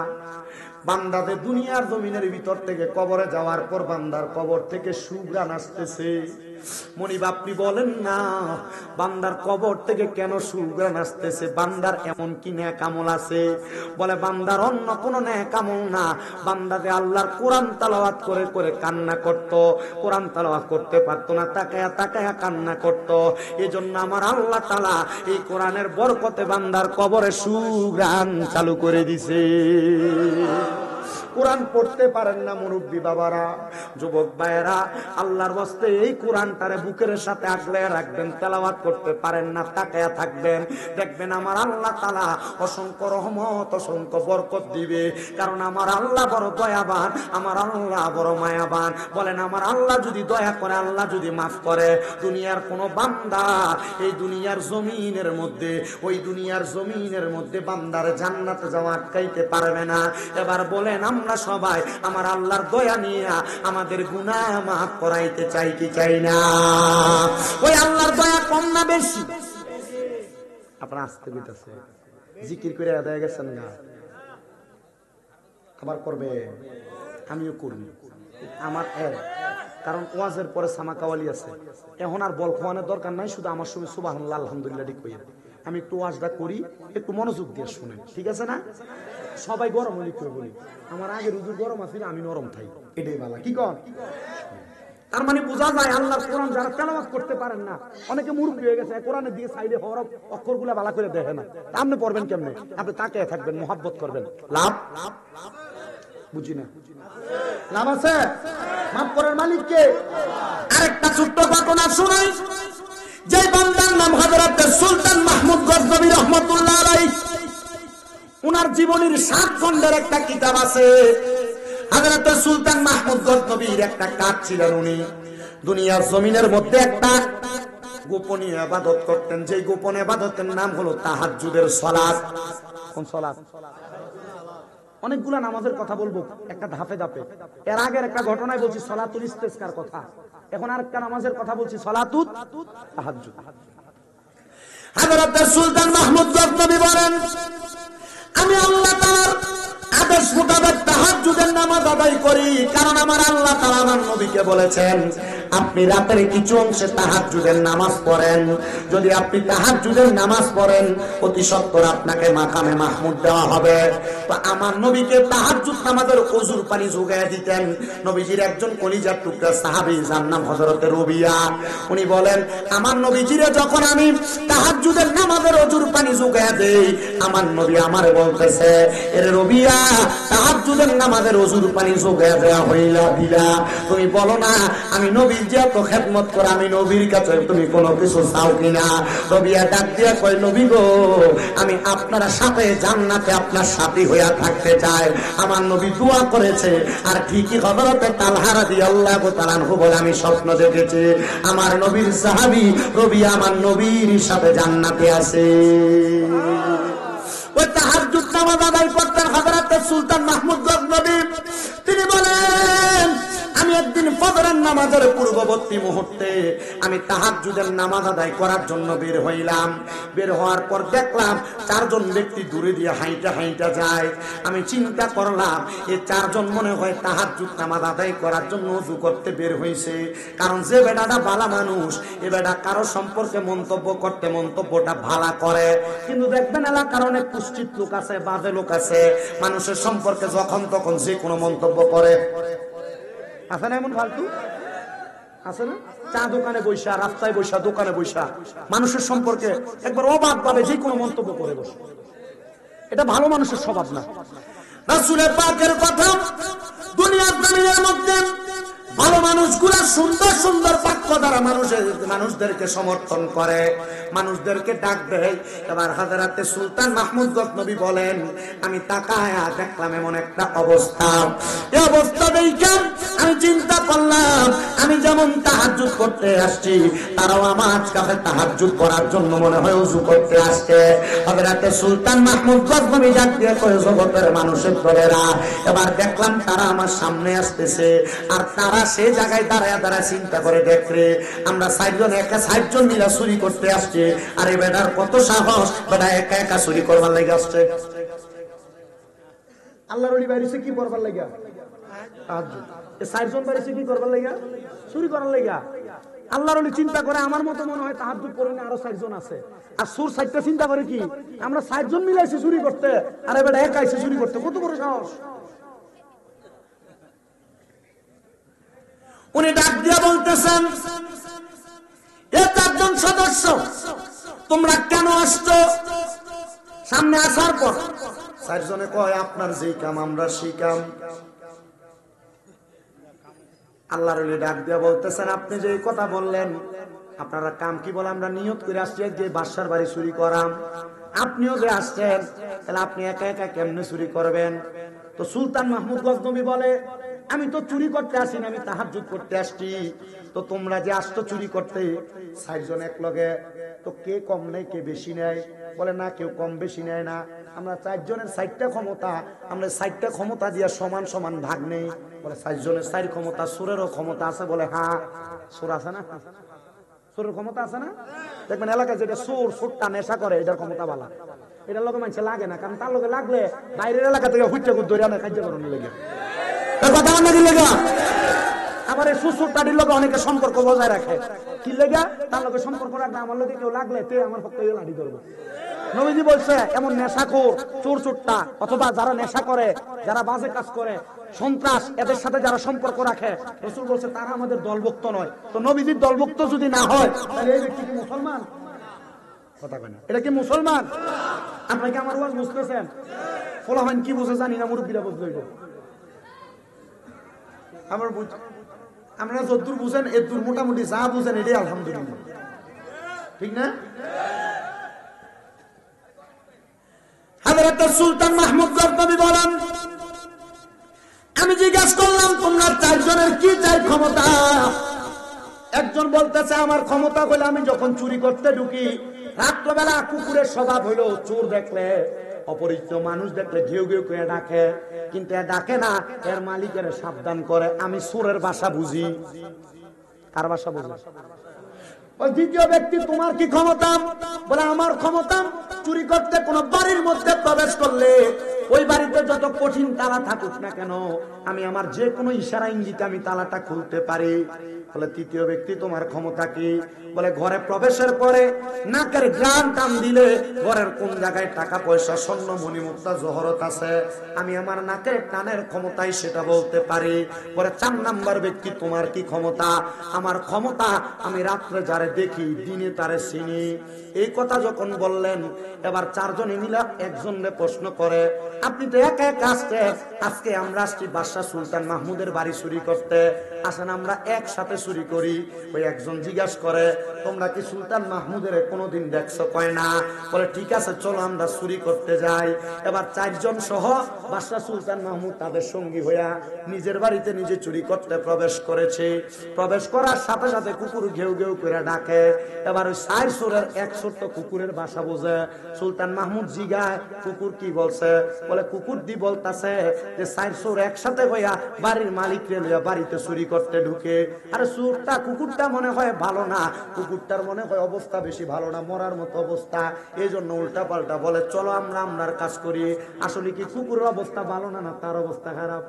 বান্দাদের দুনিয়ার জমিনের ভিতর থেকে কবরে যাওয়ার পর বান্দার কবর থেকে সুঘ্রাণ আসতেছে। মনিব আপনি বলেন না বান্দার কবর থেকে কেন সুঘ্রাণ আসতেছে? বান্দার এমন কি নেক আমল আছে? বলে বান্দার অন্য কোনো নেক আমল না, বান্দাতে আল্লাহর কোরআন তেলাওয়াত করে করে কান্না করত, কোরআন তেলাওয়াত করতে পারতো না, তাকায়া তাকায়া কান্না করত। এজন্য আমার আল্লাহ তাআলা এই কোরআনের বরকতে বান্দার কবরে সুঘ্রাণ চালু করে দিছে। কোরআন পড়তে পারেন না মুরব্বী বাবারা, যুবক ভাইয়েরা, আল্লাহর ওয়াস্তে এই কোরআনটারে বুকের সাথে আগলে রাখবেন। তেলাওয়াত করতে পারেন না, তাকায়া থাকবেন, দেখবেন আমার আল্লাহ তাআলা অসংখ্য রহমত, অসংখ্য বরকত দিবে। কারণ আমার আল্লাহ বড় দয়াবান, আমার আল্লাহ বড় মায়াবান। বলেন আমার আল্লাহ যদি দয়া করে, আল্লাহ যদি মাফ করে, দুনিয়ার কোন বান্দা এই দুনিয়ার জমিনের মধ্যে, ওই দুনিয়ার জমিনের মধ্যে বান্দার জান্নাতে যাওয়া আটকাইতে পারবে না। এবার বলেন আমরা সবাই আমার আল্লাহর দয়া নিয়ে আমাদের গুনাহ মাফ করাইতে চাই কি চাই না? ওই আল্লাহর দয়া কম না বেশি? আপনারা আসতে কইতাছে জিকির করে আদায় গেছেন না, আবার করবে, আমিও করি। আমার কারণ ওয়াজের পরে সামাকাওয়ালি আছে, এখন আর বল খোয়ানোর দরকার নাই, শুধু আমার সঙ্গে সুবহানাল্লাহ আলহামদুলিল্লাহ ঠিক কইয়া আমি একটু ওয়াজটা করি, একটু মনোযোগ দিয়ে শুনেন, ঠিক আছে না? সবাই গরম হলি করে বলি, আমার আগের হুজুর গরম আছে, আমি নরম থাই, এটাই ভালো। কি কর? তার মানে বোঝা যায় আল্লাহর কোরআন যারা তেলাওয়াত করতে পারেন না, অনেকে মুরব্বি হয়ে গেছে, কোরআনের দিকে সাইডে হরফ অক্ষরগুলো ভালো করে দেখে না, আপনি পড়বেন কেমনে? আপনি তাকিয়ে থাকবেন, মোহাব্বত করবেন, লাভ বুঝি না লাভ আছে? মাফ করার মালিক কে? আরেকটা ছোট্ট ঘটনা শোনাই। যে বান্দার নাম হযরত সুলতান মাহমুদ গজনবী রাহমাতুল্লাহ আলাইহি, উনার জীবনীর 7 খণ্ডের একটা কিতাব আছে। হযরত সুলতান মাহমুদ গজনবীর একটা কাজ ছিলেন, উনি দুনিয়ার জমিনের মধ্যে একটা গোপনীয় ইবাদত করতেন। যে গোপন ইবাদতের নাম হলো তাহাজ্জুদের সালাত। কোন সালাত? অনেকগুলা নামাজের কথা বলবো একটা ধাপে ধাপে। এর আগের একটা ঘটনায় বলছি সালাতুল ইস্তিসকার কথা, এখন আরেকটা নামাজের কথা বলছি সালাতুত তাহাজ্জুদ। হযরত সুলতান মাহমুদ গজনবী বলেন, আমি আল্লাহ তাআলার আদেশ মোতাবেক তাহাজ্জুদের নামাজ আদায় করি, কারণ আমার আল্লাহ তাআলা আমার নবীকে বলেছেন আপনি রাতের কিছু অংশে তাহাজ্জুদের নামাজ পড়েন। যদি আপনি তাহাজ্জুদের নামাজ পড়েন অতি সত্বর আপনাকে মাকামে মাহমুদ দেওয়া হবে। তো আমার নবীকে তাহাজ্জুদ নামাজের ওযুর পানি যোগায় দিতেন নবীজির একজন কলিজার টুকরা সাহাবী, যার নাম হযরত রবিয়া। উনি বলেন আমার নবীজিরে যখন আমি তাহাজ্জুদের নামাজের ওযুর পানি যোগায় দেই, আমার নবী আমারে বলতেছে, এরে রবিয়া, তাহাজ্জুদের নামাজের ওযুর পানি যোগায় দেওয়া হইলা দিলা, তুমি বলো না আমি নবী যে এত খেদমত করে, আমি নবীর কাছে তুমি কোনো কিছু চাও কিনা? রবিয়া ডাক দিয়া কয়, নবী গো, আমি আপনার সাথে জান্নাতে আপনার সাথী হইয়া থাকতে চাই। আমার নবী দোয়া করেছে, আর ঠিকই হযরতে তালহা রাদিয়াল্লাহু তাআলা আনহু বলে আমি স্বপ্ন দেখেছি আমার নবীর সাহাবী রবিয়া আমার নবীর সাথে জান্নাতে আছে। ওই তাহাজ্জুদ নামাজ আদায় করতেন হযরত সুলতান মাহমুদ গজনবী। তিনি বলেন আমি একদিন ফজরের নামাজের পূর্ববর্তী মুহূর্তে আমি তাহাজ্জুদের নামাজ আদায় করার জন্য বের হইলাম। বের হওয়ার পর দেখলাম 4 জন ব্যক্তি দূরে দিয়ে হাইটা হাইটা যায়। আমি চিন্তা করলাম এই 4 জন মনে হয় তাহাজ্জুদ নামাজ আদায় করার জন্য ওযু করতে বের হইছে। কারণ যে বেটাটা ভালো মানুষ, এ বেটা কারো সম্পর্কে মন্তব্য করতে মন্তব্যটা ভালো করে, কিন্তু দেখবেন এলাকার অনেক কুষ্ঠিত লোক আছে, বাজে লোক আছে, মানুষের সম্পর্কে যখন তখন যে কোনো মন্তব্য করে। আছে না এমন ফালতু? আছে না? চা দোকানে বৈশা, রাস্তায় বৈশা, দোকানে বৈশা মানুষের সম্পর্কে একবার অবাক ভাবে যে কোনো মন্তব্য করে বসে। এটা ভালো মানুষের স্বভাব না। রাসূলের পাকের কথা, দুনিয়ার জমিনের মধ্যে ভালো মানুষগুলা সুন্দর সুন্দর বাক্য দ্বারা মানুষদেরকে সমর্থন করে, মানুষদেরকে ডাক দেয়। এবার হযরতে সুলতান মাহমুদ গজনবী বলেন আমি তাকায়া দেখলাম এমন একটা অবস্থা, এই অবস্থা দেখে আমি চিন্তা করলাম আমি যেমন তাহাজ্জুদ করতে আসছি, তারাও আমার কাছে তাহাজ্জুদ করার জন্য মনে হয় ওযু করতে আসছে। হযরতে সুলতান মাহমুদ গজনবী ডাক দিয়ে কয়, জগতের মানুষের দলেরা, এবার দেখলাম তারা আমার সামনে আসতেছে, আর তারা সেই জায়গায় দাঁড়ায় দাঁড়ায় চিন্তা করে দেখরে আমরা 4 জন একা 4 জন মিলা চুরি করতে আসছে, আর এই বেটার কত সাহস, বেটা একা একা চুরি করবার লাগে আসছে। আল্লাহর ওলি বাইরেছে কি করবার লাগা? এই 4 জন বাইরেছে কি করবার লাগা? চুরি করার লাগা। আল্লাহর ওলি চিন্তা করে আমার মতো মনে হয় তাহাজ্জুদ পড়ে না আরো 4 জন আছে, আর সুর 4টা চিন্তা করে কি আমরা 4 জন মিলাইছি চুরি করতে, আর এই বেটা একা এসে চুরি করতে, কত বড় সাহস। উনি ডাক দিয়া বলতেছেন, এ 4 জন সদস্য তোমরা কেন আসছো? সামনে আসার পর চারজনে কয় আপনার যেই কাম আমরা সেই কাম। আল্লাহর ওলি ডাক দিয়া বলতেছেন আপনি যে কথা বললেন আপনারা কাম কি বলে? আমরা নিয়ত করে আসছি যে বাদশার বাড়ি চুরি করাম। আপনিও যে আসছেন তাহলে আপনি একা একা কেমনে চুরি করবেন? তো সুলতান মাহমুদ গজনবী বলে আমি তো চুরি করতে আসি না, আমি তাহাজ্জুদ করতে আসছি। তো তোমরা যে আসতো চুরি করতে ৬০ জন এক লগে, তো কে কম নেয় কে বেশি নেয়? বলে না কেউ কম বেশি নেয় না, আমরা ৪ জনের ৬০টা ক্ষমতা, আমরা ৬০টা ক্ষমতা দিয়ে সমান সমান ভাগ নেই। বলে ৬০ জনের ৪ ক্ষমতা, সুরেরও ক্ষমতা আছে? বলে হ্যাঁ সুর আছে না, সুরের ক্ষমতা আছে না? দেখবেন এলাকায় যেটা সুরটা নেশা করে এটার ক্ষমতা বালা, এটার লোকে মানুষ লাগে না, কারণ তার লোকে লাগলে বাইরের এলাকা থেকে হুইটা ধরে আনে কার্যকরণ লেগে কথা অনেক লেগা। আবার এই সুরটাটির লোকে অনেকে সম্পর্ক বজায় রাখে, কি লেগা? তার লোকে সম্পর্ক রাখলে আমার লোকে কেউ লাগলে তে আমার পক্ষে লাঠি ধরবো। নবীজি বলছে এমন নেশাখোর চোর চোরটা অথবা যারা নেশা করে, যারা বাজে কাজ করে, সন্ত্রাস, এদের সাথে যারা সম্পর্ক রাখে, রাসূল বলছে তারা আমাদের দলভুক্ত নয়। তো নবীজির দলভুক্ত যদি না হয় তাহলে এই ব্যক্তি কি মুসলমান? কথা কয় না, এটা কি মুসলমান? আপনি কি আমার ওয়াজ বুঝতেছেন? ফলাফল কি বুঝে জানি না, মুরব্বীরা বুঝতে হইব। আমার আমরা যদ্দূর বুঝেন এদূর মোটামুটি যা বুঝেন এটাই আলহামদুলিল্লাহ, ঠিক না? হযরত সুলতান মাহমুদ গজনবী বলেন আমি জিজ্ঞাসা করলাম তোমরা ৪ জনের কি চাই ক্ষমতা? একজন বলতেছে আমার ক্ষমতা হলো আমি যখন চুরি করতে ঢুকি রাত্রবেলা কুকুরের স্বভাব হইলো চোর দেখলে, অপরিচিত মানুষ দেখলে ঘেউ ঘেউ করে ডাকে, কিন্তু এ ডাকে না, এর মালিকের সাবধান করে। আমি চোরের ভাষা বুঝি। কার ভাষা বুঝি? ওই দ্বিতীয় ব্যক্তি তোমার কি ক্ষমতা? বলে আমার ক্ষমতা চুরি করতে কোন বাড়ির মধ্যে প্রবেশ করলে ওই বাড়িতে যত কঠিন তালা থাকুক না কেন আমি আমার যে কোনো ইশারা ইঙ্গিতে আমি তালাটা খুলতে পারি। বলে তৃতীয় ব্যক্তি তোমার ক্ষমতা কি? বলে ঘরে প্রবেশের পরে নাকের ঘ্রাণ টান দিলে ঘরের কোন জায়গায় টাকা পয়সা স্বর্ণ মণিমুক্তা জহরত আছে আমি আমার নাকের টানের ক্ষমতায় সেটা বলতে পারি। বলে ৪ নাম্বার ব্যক্তি তোমার কি ক্ষমতা? আমার ক্ষমতা আমি রাত্রে যারে দেখি দিনে তারে চিনি। এই কথা যখন বললেন এবার ৪ জনে মিলে একজনে প্রশ্ন করে আপনি তো একা একা আসছেন, আজকে আমরা আসছি বাদশা সুলতান মাহমুদের বাড়ি চুরি করতে, আসেন আমরা একসাথে চুরি করি। ওই একজন জিজ্ঞাসা করে তোমরা কি সুলতান মাহমুদের কোনোদিন দেখছো? কয় না। বলে ঠিক আছে চলো আমরা চুরি করতে যাই। এবার ৪ জন সহ বাদশা সুলতান মাহমুদ তাদের সঙ্গী হইয়া নিজের বাড়িতে নিজে চুরি করতে প্রবেশ করেছে। প্রবেশ করার সাথে সাথে কুকুর ঘেউ ঘেউ করে ডাকে। এবার ওই ৪ চোরের এক ছোট্ট কুকুরের ভাষা বোঝে। সুলতান মাহমুদ জিগায় কুকুর কি বলছে? বলে কুকুর দি বলতাছে যে ৪ চোর একসাথে হইয়া বাড়ির মালিকরে লইয়া বাড়িতে চুরি করতে ঢুকে। আরে চোরটা কুকুরটা মনে হয় ভালো না, কুকুরটার মনে হয় অবস্থা বেশি ভালো না, মরার মতো অবস্থা, এই জন্য উল্টা পাল্টা বলে চলো আমরা আমরার কাজ করি। আসলে কি কুকুরের অবস্থা ভালো না, না তার অবস্থা খারাপ?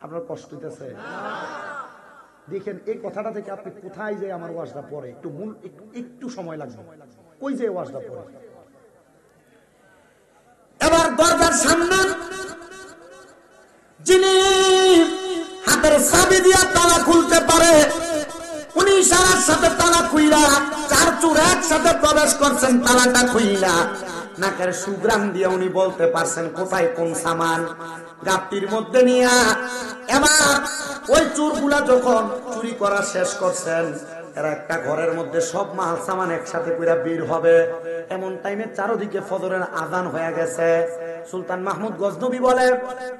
আপনার কষ্ট হইতেছে? দেখেন এই কথাটা থেকে আপনি কোথায় যে আমার ওয়াজটা পড়ে একটু সময় লাগবে, কই যে ওয়াজটা পড়ে। এবার দরজার সামনে যিনি হাতের চাবি দিয়া তালা খুলতে পারে উনি ইশারার সাথে তালা খুইলা ৪ চোর একসাথে প্রবেশ করছেন, তালাটা খুইলা নাকের সুগ্রাম দিয়ে উনি বলতে পারছেন কোথায় কোন সামান গাপটির মধ্যে নিয়া। এবার ওই চোরগুলা যখন চুরি করা শেষ করছেন এরা একটা ঘরের মধ্যে সব মাল সামান একসাথে কইরা বের হবে, এমন টাইমে চারদিকে ফজরের আযান হয়ে গেছে। সুলতান মাহমুদ গজনবী বলে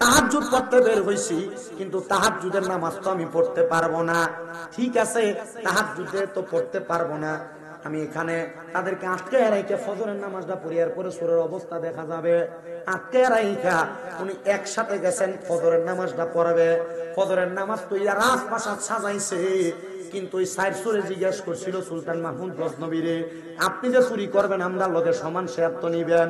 তাহাজ্জুদ পড়তে বের হইছি, কিন্তু তাহাজ্জুদের নামাজ তো আমি পড়তে পারবো না। ঠিক আছে তাহাজ্জুদে তো পড়তে পারবো না, আমি এখানে তাদেরকে আটকে রাইখা ফজরের নামাজটা পড়িয়ার পরে সূরার অবস্থা দেখা যাবে। আটকে রাইখা উনি একসাথে গেছেন ফজরের নামাজটা পড়াবে। ফজরের নামাজ তো ইয়া রাজপ্রাসাদ সাজাইছে, কিন্তু ওই ৪ চোরে জিজ্ঞাসা করছিল সুলতান মাহমুদ গজনবীরে আপনি যে চুরি করবেন আমরা লগে সমান শেয়ার তো নিবেন,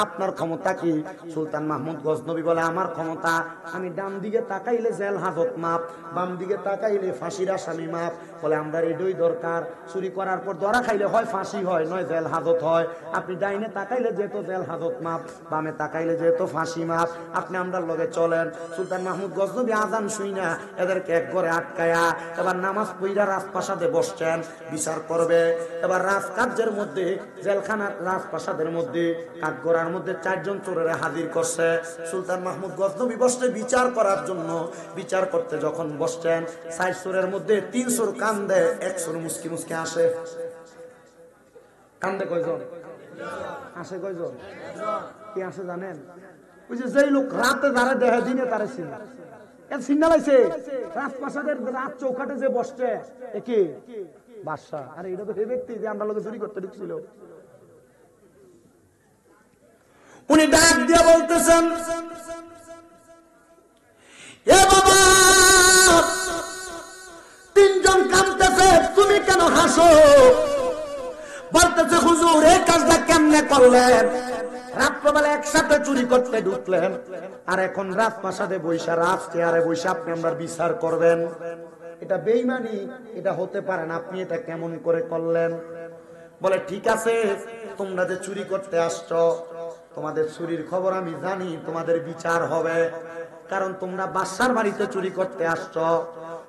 আপনার ক্ষমতা কি? সুলতান মাহমুদ গজনবী বলে আমার ক্ষমতা আমি ডান দিকে তাকাইলে জেল হাজত মাপ, বাম দিকে তাকাইলে ফাঁসির আসামি মাপ, বলে আমরা এটাই দরকার। চুরি করার পর ধরা খাইলে হয় ফাঁসি হয়, নয় জেল হাজত হয়। আপনি ডাইনে তাকাইলে যেহেতু জেল হাজত মাপ, বামে তাকাইলে যেহেতু ফাঁসি মাপ। আপনি আমরা লগে চলেন। সুলতান মাহমুদ গজনবী আজান শুই না এদেরকে এক ঘরে আটকায়া এবার নামাজ পড়া রাজপ্রাসাদে বসছেন, বিচার করবে। এবার রাজকার্যের মধ্যে জেলখানার রাজপ্রাসাদের মধ্যে কাঠগড়ার মধ্যে 4 জন চোরেরা হাজির করছে। সুলতান মাহমুদ গজনবী বসতে বিচার করার জন্য। বিচার করতে যখন বসছেন 4 চোরের মধ্যে 3 চোর কান্দে, 1 চোর মুসকি মুসকি আসে। কান্দে কয়জন? আসে কয়জন? কি আসে জানেন? ওই যে লোক রাতে যারা দেহে দিনে তারা চিনা চিন্নালাইছে রাজপ্রাসাদের রাত চৌকাটে যে বসছে একে বাদশা। আরে এটা তো সেই ব্যক্তি যে আমরা লোকে চুরি করতে ঢুকছিল। উনি ডাক দিয়ে বলতেছেন, এ বাবা, 3 জন কাঁদতেছে, তুমি কেন হাসো? বলতেছে হুজুর এই কাজটা কেমনে করলেন? রাত্রবেলা একসাথে চুরি করতে ঢুকলেন, আর এখন রাজপ্রাসাদে বৈশা রাজ চেয়ারে বৈশা আপনি আমরা বিচার করবেন। এটা বেঈমানি, এটা হতে পারে না। আপনি এটা কেমন করে করলেন? বলে ঠিক আছে, তোমরা যে চুরি করতে আসছো, তোমাদের চুরির খবর আমি জানি, তোমাদের বিচার হবে, কারণ তোমরা বাদশার বাড়িতে চুরি করতে আসছো।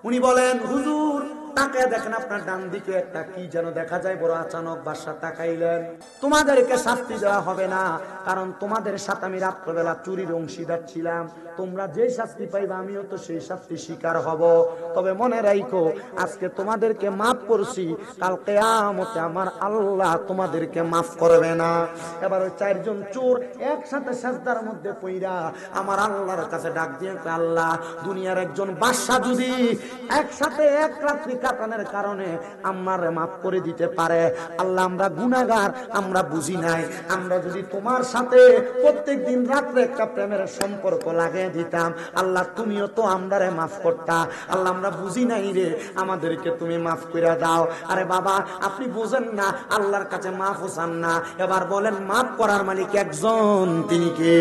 উনি বলেন হুজুর তাকে দেখেন আপনার ডান দিকে একটা কি যেন দেখা যায়, বড় আচানক বাদশা তাকাইলেন। তোমাদেরকে শাস্তি দেওয়া হবে না, কারণ তোমাদের সাথে আমি রাত্রবেলা চুরির অংশীদার ছিলাম। তোমরা যে শাস্তি পাইবা আমিও তো সেই শাস্তি শিকার হব। তবে মনে রাখো আজকে তোমাদেরকে মাফ করছি, কাল কিয়ামতে আমার আল্লাহ তোমাদেরকে মাফ করবে না। এবার ওই 4 জন চোর একসাথে সাজদার মধ্যে পইরা আমার আল্লাহর কাছে ডাক দিয়ে, আল্লাহ দুনিয়ার একজন বাদশা যদি একসাথে এক রাত্রি কাটানোর কারণে আমার মাফ করে দিতে পারে, আল্লাহ আমরা গুনাহগার, আমরা বুঝি নাই, আমরা যদি তোমার সাথে প্রত্যেকদিন রাত্রে একটা প্রেমের সম্পর্ক লাগিয়ে দিতাম, আল্লাহ তুমিও তো আমরারে মাফ করতা। আল্লাহ আমরা বুঝি নাই রে, আমাদেরকে তুমি মাফ করে দাও। আরে বাবা আপনি বুঝেন না, আল্লাহর কাছে মাফ চান না। এবার বলেন মাফ করার মালিক একজন, তিনি কে?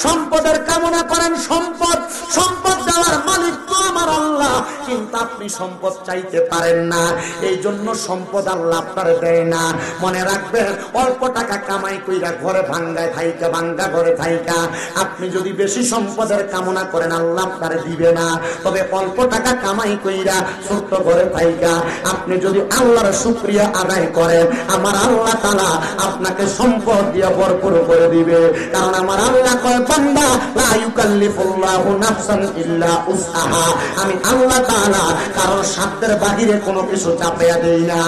সম্পদের কামনা করেন, সম্পদ সম্পদ দেওয়ার মালিক তো আমার আল্লাহ, কিন্তু আপনি সম্পদ চাইতে পারেন না, এই জন্য সম্পদ আল্লাহ আপনার দেয় না। মনে রাখবেন অল্প টাকা কামাই কইরা ঘরে ভাঙ্গায় থাইকা, ভাঙ্গা ঘরে থাইকা আপনি যদি বেশি সম্পদের কামনা করেন আল্লাহ আপনারে দিবে না। তবে অল্প টাকা কামাই কইরা ছোট্ট ঘরে থাইকা আপনি যদি আল্লাহর শুকরিয়া আদায় করেন, আমার আল্লাহ তাআলা আপনাকে সম্পদ দিয়ে ভরপুর করে দিবে। কারণ আমার আল্লাহ কয় বান্দা লা ইউকাল্লিফুল্লাহু নাফসান ইল্লা উসআহা, আমি আল্লাহ তাআলা কারণ সাধ্যের বাহিরে কোনো কিছু চাপিয়ে দেই না।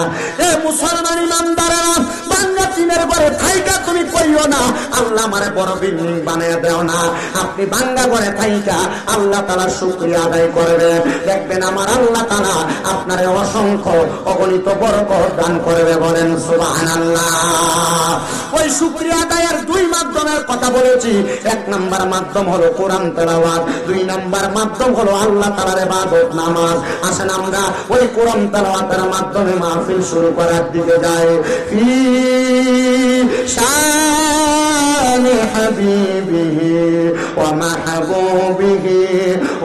এ মুসলমান ইমানদারেরা, বাংলা চিনের ঘরে থাইকা তুমি কইও না আল্লাহ আমারে বড় বিল্ডিং বানিয়ে দেও না। আপনি বাংলা ঘরে থাইকা আল্লাহ তাআলার শুকরিয়া আদায় করবেন, দেখবেন আমার আল্লাহ তাআলা আপনারে অসংখ্য অগণিত বরকত দান করবে। বলেন সুবহানাল্লাহ। ওই শুকরিয়া আদায়ের 2 মাধ্যমের কথা বলেছি। 1 নাম্বার মাধ্যম হলো কোরআন তেলাওয়াত, 2 নাম্বার মাধ্যম হলো আল্লাহ তাআলার ইবাদত নামাজ। আসেন আমরা ওই কোরআন তেলাওয়াতের মাধ্যমে মাহফিল শুরু করার দিকে যাই। ফি শানি হাবিবিহি ওয়া মাহবুবিহি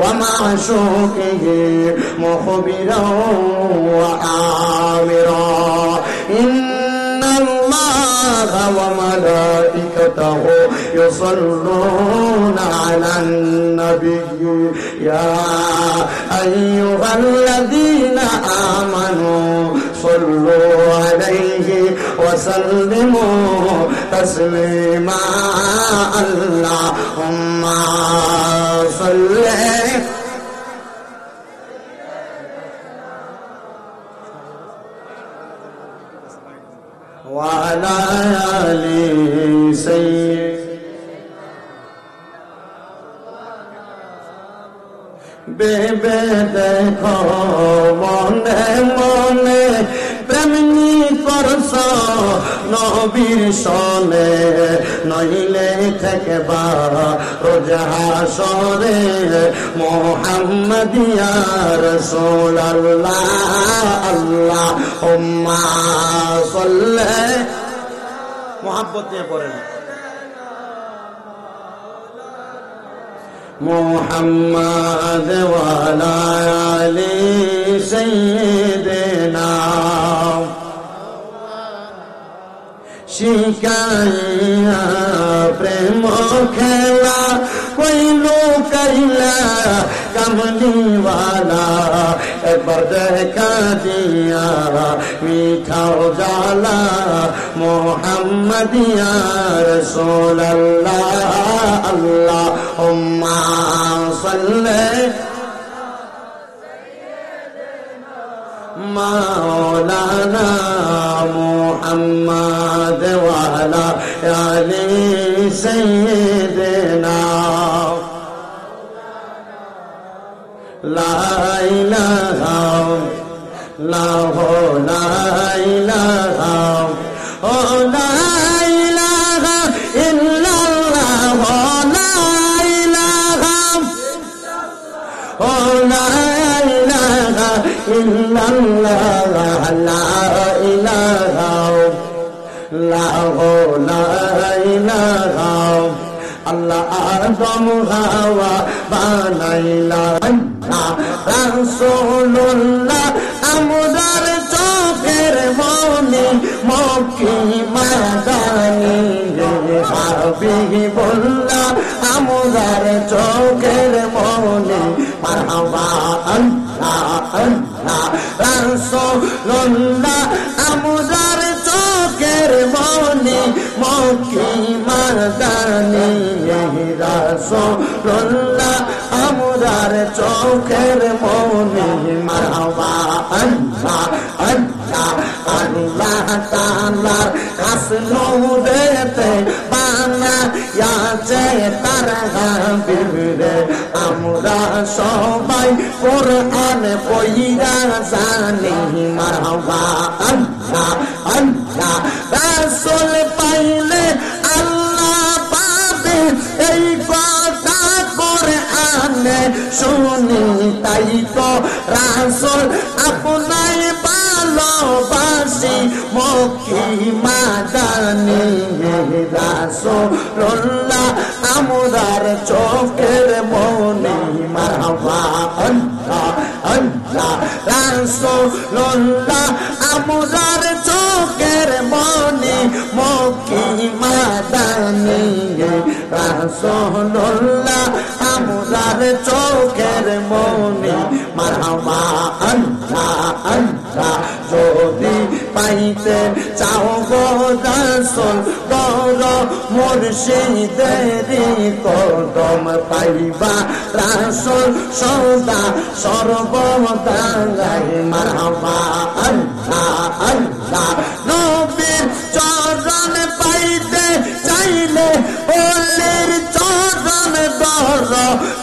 ওয়া মাশুকিহি মুখবিরা ওয়া আমিরা, ইন্নাল্লাহা ওয়া মালাইকাতাহু ইউসাল্লুনা আলান নাবিয়্যি ইয়া আইয়ুহাল্লাযীনা আমানু সাল্লু আলাইহি ওয়া সাল্লিমু তাসলিমা। আল্লাহুম্মা সাল্লি ওয়া আলা আলি সাইয়্যিদ বেবে দেখো মনে মনে প্রেমনি করছ নবীর সনে, নইলে থেকে বা রোজা হাসরে মুহাম্মাদিয়া রাসূলুল্লাহ। আল্লাহুম্মা সাল্লি, মুহাব্বত নিয়ে পড়েন, محمد وعلى آل سيدنا শিখাইয়া প্রেম খেলা কইলো কইলা কামলিওয়ালা একবার দেখা দিয়া মিঠাও জালা মোহাম্মদিয়া রাসূলুল্লাহ আল্লাহুম্মা সাল্লি মাওলানা মুহাম্মদ ওয়ালা আলি সাইয়্যিদিনা লা ইলাহা লা ইলাহা ও লা ইলাহা ইল্লাল্লাহ লা ইলাহা ও লা ইলাহা ইল্লাল্লাহ লা ইলাহা লা ইলাহা আল্লাহ আদম হাওয়া বানাইলা রাসূলুল্লাহ আমরার চোখের মনি মক্কি মাদানি হাবিবুল্লাহ আমরার চোখের মনি মারহাবা আল্লাহ আল্লাহ রাসূলুল্লাহ আমরার চোখের মনি মক্কি মাদানি রাসূলুল্লাহ আমরার চোখের মনি মারহাবা আল্লাহ আল্লাহ আল্লাহ তাআলার কাসনুদেতে বানায়াছে তার হাবিবরে আমরা সবাই কোরআন পড়িয়া জানি মারহাবা আল্লাহ আল্লাহ রাসূল পাইলে আল্লাহ পাবে এই কথা কোরআনে শুনি তাই তো রাসূল আপনায় ভালোবাসি মক্কি মাদানি রাসূলুল্লাহ আমরার চোখের মনি মারহাবা আল্লাহ আল্লাহ রাসূলুল্লাহ আমরার চোখের মনি মক্কি মাদানি রাসূলুল্লাহ আমরার চোখের মনি মারহাবা আল্লাহ আল্লাহ যদি পাইতে চাও গো রাসূল গর মুর্শিদেরি কদম পাইবা রাসূল সদা সর্বদা মারহাবা আল্লাহ আল্লাহ নবীর চরণ পাইতে চাইলে ওলের চরণ দর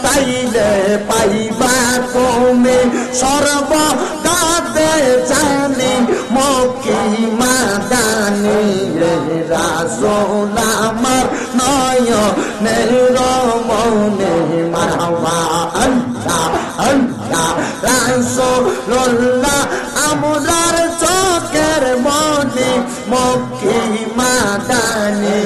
তাইলে পাইবা তুমি সর্বদাতে জানি মক্কি মাদানি রাসূল আমার নয়নের মনে মারহাবা আল্লাহ আল্লাহ রাসূলুল্লাহ আমরার চোখের মনি মক্কি মাদানি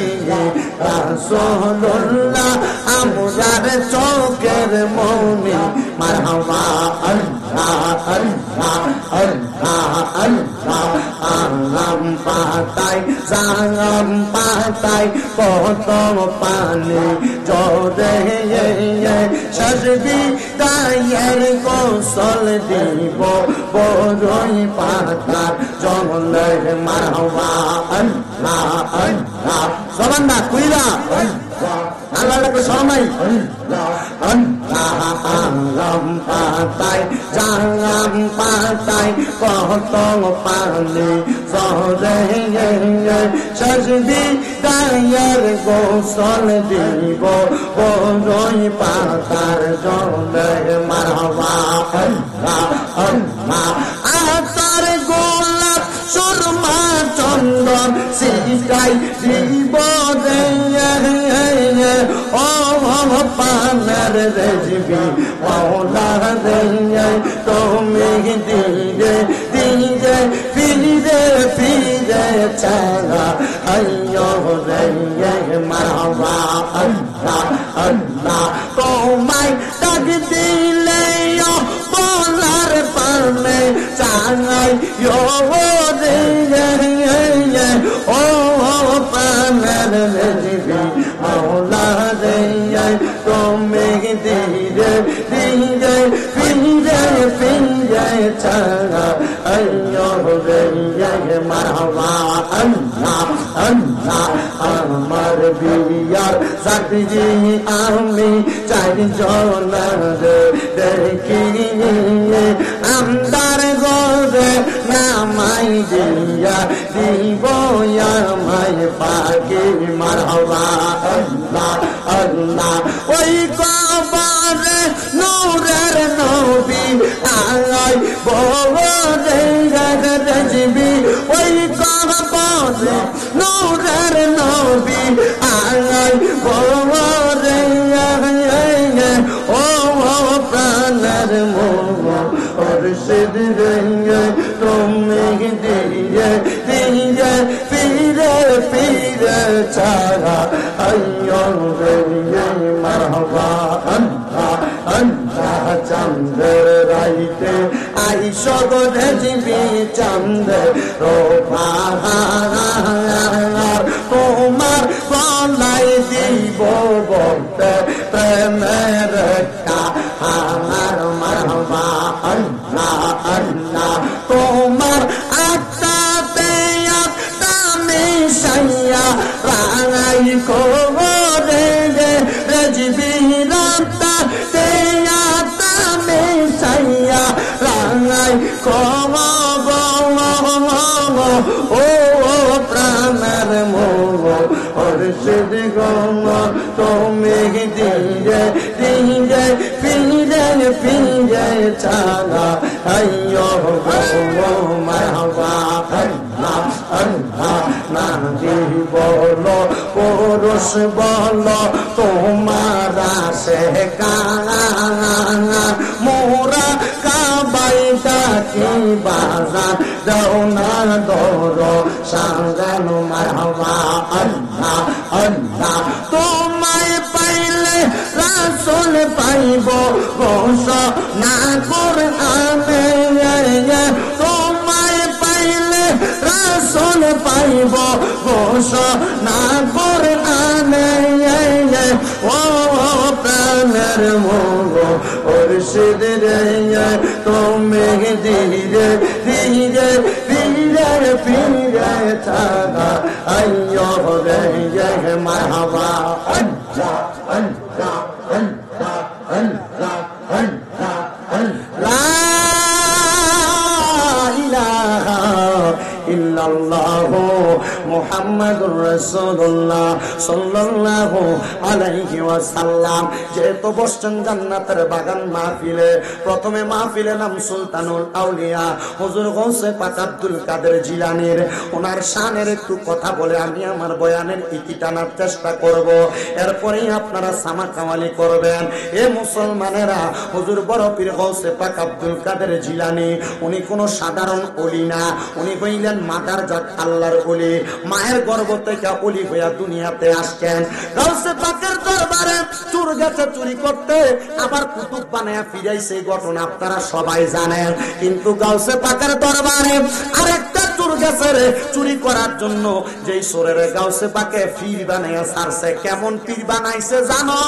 রাসূলুল্লাহ আমরার চোখের মনি মারহাবা আল্লাহ আল্লাহ আল্লাহ আল্লাহ আলাম পাতাই জালাম পাতাই কত পানি জোরে সজবি দায়ের গোসল দিব বড়ই পাতার জঙ্গলে মারহাবা আল্লাহ আল্লাহ সবান্না কুইলা আল্লাহ লাগলে শরম নাই আলাম পাতাই জালাম পাতাই কত পানি জোরে সজবি দায়ের গোসল দিব বড়ই পাতার জলে মারহাবা আল্লাহ আল্লাহ আতার গোলাপ সুরমা চন্দন সিকাই দিব ও পানার রেজবি মাওলা রে তুমি দিলে দিলে ফিরে ফিরে চালা আইয়ো রে মারহাবা আল্লাহ আল্লাহ তোমায় রে ও প্রাণের রেজিবি মাওলা রে তুমি ধীরে ধীরে ফিরে ছাড়া আল্লাহ রে মারহাবা আল্লাহ আল্লাহ আমার বিয়ার সাথী আমি চারজন দেখি আমদার ঘরে নামাই দিয়া দিব আমায় পাখি মারহাবা আল্লাহ আল্লাহ ওই কবরে নূরের নবী আয় বরে রাজবি ওই কবরে নূরের নবী আয় বরে ও প্রাণের মোহ মুর্শিদ রে তুমি ধীরে ধীরে ফিরে ছাড়া আল্লাহ রে মারহাবা আল্লাহ আল্লাহ চন্দ্র রাইতে আইস গো রেজিবি চন্দ্র তোমার বলাই দিব বলতে প্রেমের আমার মারহাবা আল্লাহ আল্লাহ তোমার আত্মাতে আত্মা মিশাইয়া রাঙাই করে রেজিবি রাত্তা তে আত্মা মিশাইয়া রাঙাই ও প্রাণের মোহ মুর্শিদ গম তুমি ধীরে ধীরে ফিরে ছাড়া আইয়ো গো মারহাবা আল্লাহ আল্লাহ নারী বলো পুরুষ বলো তোমার সে কানা মোরা কাবাইটা কি বাজার দাও না ধরো সাজানো মারহাবা আল্লাহ আল্লাহ তোমায় পাইলে রাসূল পাইব ঘোষণা কোরআনে তোমায় পাইলে রাসূল পাইব ঘোষণা কোরআনে ও প্রাণের মোহ মুর্শিদ রে তুমি ধীরে ধীরে ফিরে ছাড়া আইয়ো রে মারহাবা আল্লাহ আল্লাহ আল্লাহ আল্লাহ আল্লাহ লা ইলাহা ইল্লাল্লাহু মুহাম্মাদুর রাসূলুল্লাহ সাল্লাল্লাহু আলাইহি ওয়াসাল্লাম। যেহেতু বসছেন জান্নাতের বাগান মাহফিলে, প্রথমে মাহফিলে নাম সুলতানুল আউলিয়া হুজুর গৌসে পাক আব্দুল কাদের জিলানীর, ওনার শানের একটু কথা বলে আমি আমার বয়ানের ইতি টানার চেষ্টা করব। এরপরেই আপনারা সামা কাওয়ালি করবেন। এ মুসলমানেরা, হুজুর বড় পীর গৌসে পাক আব্দুল কাদের জিলানী উনি কোনো সাধারণ ওলি না, উনি হইলেন মাদার জাত আল্লাহর ওলি। মায়ের গর্ভ থেকে ওলি হইয়া দুনিয়াতে আসছেন। গাউসে পাকের দরবারে চোর গেছে চুরি করতে, আবার কুতুব বানায়া ফিরাইছে, ঘটনা আপনারা সবাই জানেন। কিন্তু গাউসে পাকের দরবারে আরেকটা চোর গেছে রে চুরি করার জন্য, যেই চোরের গাউসে পাকে পীর বানায়া ছাড়ছে। কেমন পীর বানাইছে জানো?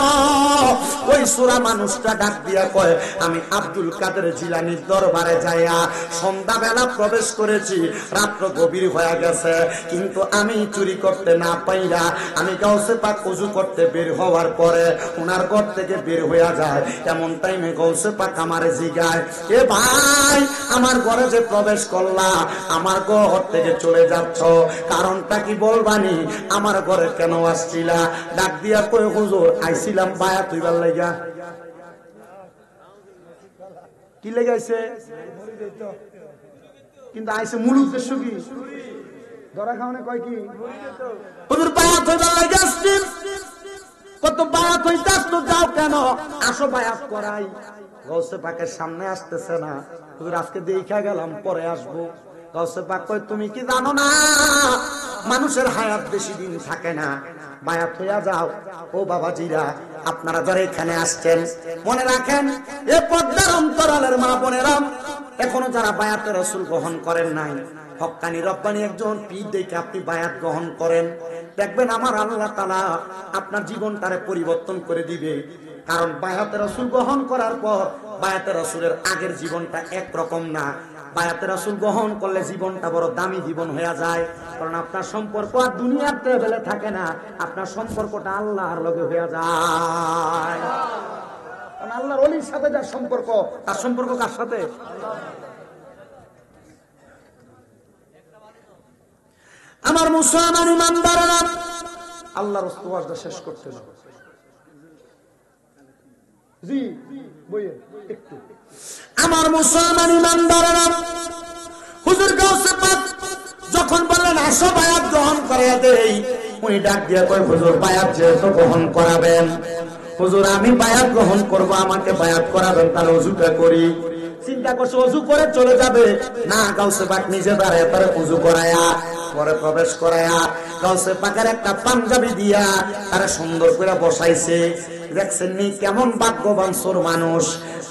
ওই চোরা মানুষটা ডাক দিয়া কয়, আমি আব্দুল কাদের জিলানীর দরবারে যাইয়া সন্ধ্যাবেলা প্রবেশ করেছি, রাত্র গভীর হয়ে গেছে, কিন্তু আমি চুরি করতে না পাইরা আমি গাউসে পাক ওযু করতে বের হওয়ার পরে ওনার ঘর থেকে বের হইয়া যায়। এমন টাইমে গাউসে পাক আমারে জিগায়, এ ভাই আমার ঘরে যে প্রবেশ করলা, আমার ঘর থেকে চলে যাচ্ছ, কারণটা কি বলবানি? আমার ঘরে কেন আসছিলা? ডাক দিয়া কই, হুজুর আইছিলাম বায়াত হইবার লাগা। কি লেগাইছে? কিন্তু আইছে মূল উদ্দেশ্য কি? ধরা খাওয়ানে কয় কি হুজুর বায়াত হইবার লাগা আসছেন। কত বায়াত হইতে আসতো, যাও কেন, আসো বায়াত করাই। গাউসে পাকের সামনে আসতেছে না, হুজুর আজকে দেখা গেলাম, পরে আসবো। গাউসে পাক কয়, তুমি কি জানো না মানুষের হায়াত বেশি দিন থাকে না, বায়াত হইয়া যাও। ও বাবাজিরা, আপনারা যারা এখানে আসছেন মনে রাখেন, এ পর্দার অন্তরালের মা বোনেরা, এখনো যারা বায়াতে রাসূল গ্রহণ করেন নাই, হক্কানি রব্বানি একজন পীর দেখে আপনি বায়াত গ্রহণ করেন, দেখবেন আমার আল্লাহ তাআলা আপনার জীবনটারে পরিবর্তন করে দিবে। কারণ বায়াতে রাসূল গ্রহণ করার পর বায়াতে রাসূলের আগের জীবনটা একরকম না। বায়াতে রাসূল গ্রহণ করলে জীবনটা বড় দামি জীবন হয়ে যায়। কারণ আপনার সম্পর্ক আর দুনিয়ার টেবিলে থাকে না, আপনার সম্পর্কটা আল্লাহর লগে হয়ে যায়। কারণ আল্লাহর ওলির সাথে যার সম্পর্ক, তার সম্পর্ক কার সাথে? আমার মুসলমান ইমানদাররা, আল্লাহর ওয়াজটা শেষ করতে দাও। জি বইয়ে একটু। আমার মুসলমান ইমানদাররা, হুজুর গাউসে পাক যখন বললেন আসো বায়াত গ্রহণ করে দেই, উনি ডাক দিয়ে কয় হুজুর বায়াত যেহেতু গ্রহণ করাবেন, হুজুর আমি বায়াত গ্রহণ করব, আমাকে বায়াত করাবেন, তাহলে ওযুটা করি। চিন্তা করছে ওযু করে চলে যাবে না, গাউসে পাক নিজে দাঁড়ায় তারে ওযু করায়া পরে প্রবেশ করায়া গাউসে পাকের একটা পাঞ্জাবি দিয়া তারা সুন্দর করে বসাইছে। দেখছেন নি কেমন ভাগ্যবান সোর মানুষ,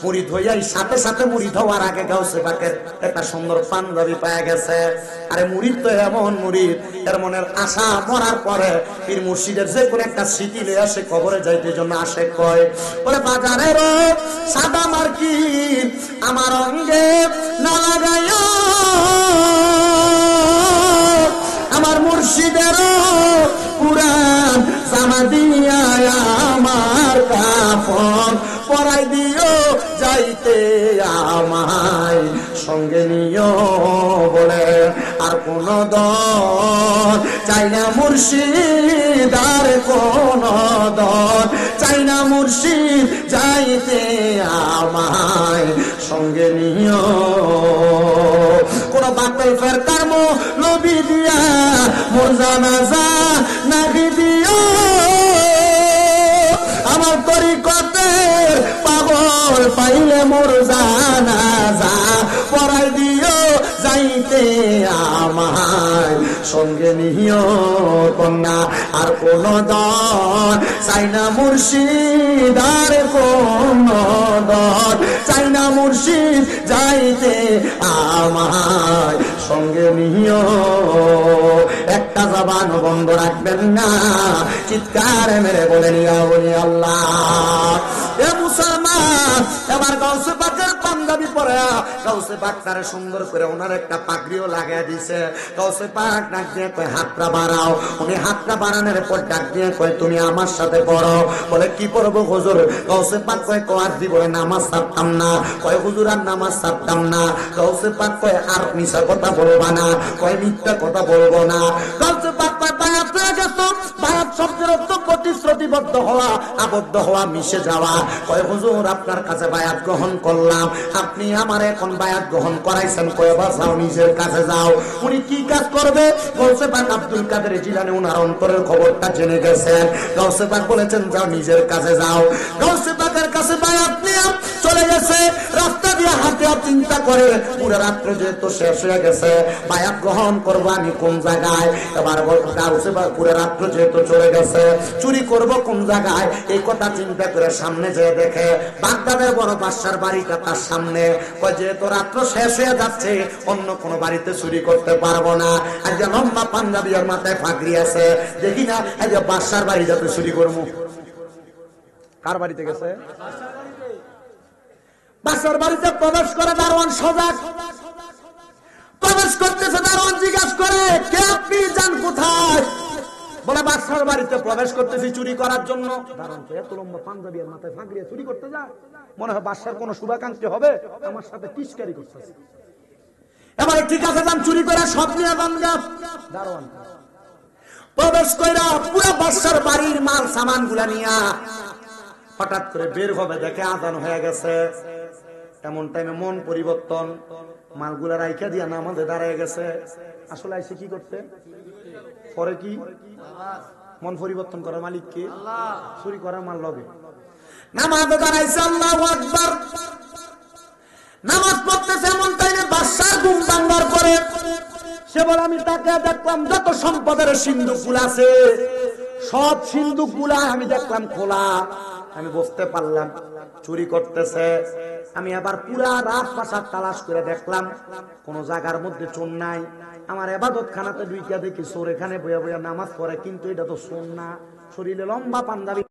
মুরিদ হইয়াই সাথে সাথে মুরিদ হওয়ার আগে গাউসে পাকের একটা সুন্দর পাঞ্জাবি পাওয়া গেছে। আরে মুরিদ তো এমন মুরিদ, এর মনের আশা মরার পরে পীর মুর্শিদের যে কোন একটা স্মৃতি লয়ে আসে কবরে যাইতে জন্য আসে, কয় বলে বাজারের সাদা মার্কিন আমার অঙ্গে না লাগাইও, আমার মুর্শিদের পুরান জামা দিয়া আমার কাফন পরাই দিও, যাইতে আমায় সঙ্গে নিও বলে আর কোন দল চাই না মুর্শিদ, আর কোন দল চাই না মুর্শিদ, যাইতে আমায় সঙ্গে নিও। কোন বাতিল ফেরকার নবী দিয়া মোর জানাজা নাহি দিও, আমার তরিকতের পাগল পাইলে মোর জানাজা পড়াই দিও, যাইতে আমায় সঙ্গে নিও কন্যা আর কোন দল চাই না মুর্শিদ, আর কোন দল চাই না মুর্শিদ, যাইতে আমায় সঙ্গে নিও। একটা জবান বন্ধ রাখবেন না, চিৎকার মেরে বলেন ইয়া বলি আল্লাহ। এ মুসলমান, এবার গাউসে পাকের পাঞ্জাবি পরে গাউসে পাক তারে সুন্দর করে ওনার একটা পাগড়িও লাগাই দিছে। গাউসে পাক ডাক দিয়ে কয় হাতটা বাড়াও, উনি হাতটা বাড়ানোর পর ডাক দিয়ে কয় তুমি আমার সাথে পড়ো। বলে কি পড়বো হুজুর? গাউসে পাক কয় কোয়ার জীবনে নামাজ ছাড়তাম না। কয় হুজুর আর নামাজ ছাড়তাম না। গাউসে পাক কয় আর মিছা কথা বলবা না, কয় মিথ্যা কথা বলবো না। গাউসে পাক কয় বায়াত হয়ে গেছ, বায়াত শব্দের অর্থ প্রতিশ্রুতিবদ্ধ হওয়া, আবদ্ধ হওয়া, মিশে যাওয়া। কয় হুজুর আপনার কাছে বায়াত গ্রহণ করলাম, আপনি আমার এখন বায়াত গ্রহণ করাইছেন, কয় এবার যাও নিজের কাছে যাও। উনি কি কাজ করবে? গাউসে পাক আব্দুল কাদের জিলানী উনার অন্তরের খবরটা জেনে গেছেন। গাউসে পাক বলেছেন যাও নিজের কাছে যাও। গাউসে পাকের কাছে বায়াত নিয়ে চলে গেছে, রাস্তা দিয়ে হাতে চিন্তা করে পুরো রাত্র যেহেতু শেষ হয়ে গেছে, বায়াত গ্রহণ করবো আমি কোন জায়গায়? এবার গাউসে পাক পুরো রাত্র যেহেতু চলে গেছে, চুরি করব কোন জায়গায়? এই কথা চিন্তা করে সামনে যেয়ে দেখে বাগদাদের বড় বাদশার বাড়িটা তার সামনে। যেহেতু রাত্র শেষ হয়ে যাচ্ছে, অন্য কোন বাড়িতে চুরি করতে পারবো না, আজ লম্বা পাঞ্জাবি আর মাথায় ফাগড়ি আছে, দেখি না আজ বাদশার বাড়ি যাতে চুরি করবো। কার বাড়িতে গেছে? বাদশার বাড়িতে প্রবেশ করে দারোয়ান সজাগ, প্রবেশ করতেছে। দারোয়ান জিজ্ঞাসা করে কে আপনি, যান কোথায়? বলে বাদশার বাড়িতে প্রবেশ করতেছি চুরি করার জন্য। দারোয়ান তো এত লম্বা পাঞ্জাবি আর মাথায় ফাগড়ি চুরি করতে যায়, মনে হয় বাদশার কোন শুভাকাঙ্ক্ষী হবে, আমার সাথে টিস্কারি করতেছে। এবারে ঠিক আছে যান চুরি করে সব নিয়ে যান। দারোয়ান প্রবেশ কইরা পুরো বাদশার বাড়ির মাল সামান গুলা নিয়া হঠাৎ করে বের হবে, দেখে আজান হয়ে গেছে। এমন টাইমে মন পরিবর্তন, মালগুলা রাইখা দিয়া নামাজে দাঁড়ায় গেছে। আসলে আইসে কি করতে? পরে কি মন পরিবর্তন করার মালিক কে? চুরি করার মাল লবে। নামাজে দাঁড়াইছে, আল্লাহু আকবার, নামাজ পড়তেছে। এমন টাইমে বাদশার ঘুম ভাঙার পরে সে বলে আমি তাকে দেখলাম যত সম্পদের সিন্ধুক গুলা আছে, সব সিন্ধুক গুলা আমি দেখলাম খোলা। আমি বুঝতে পারলাম চুরি করতেছে। আমি আবার পুরা রাত বাসার তালাশ করে দেখলাম কোন জায়গার মধ্যে চোর নাই। আমার এবাদত খানাতে ঢুইকা দেখি চোর এখানে বইয়া বইয়া নামাজ পড়ে, কিন্তু এটা তো চোর না, শরীরে লম্বা পাঞ্জাবি।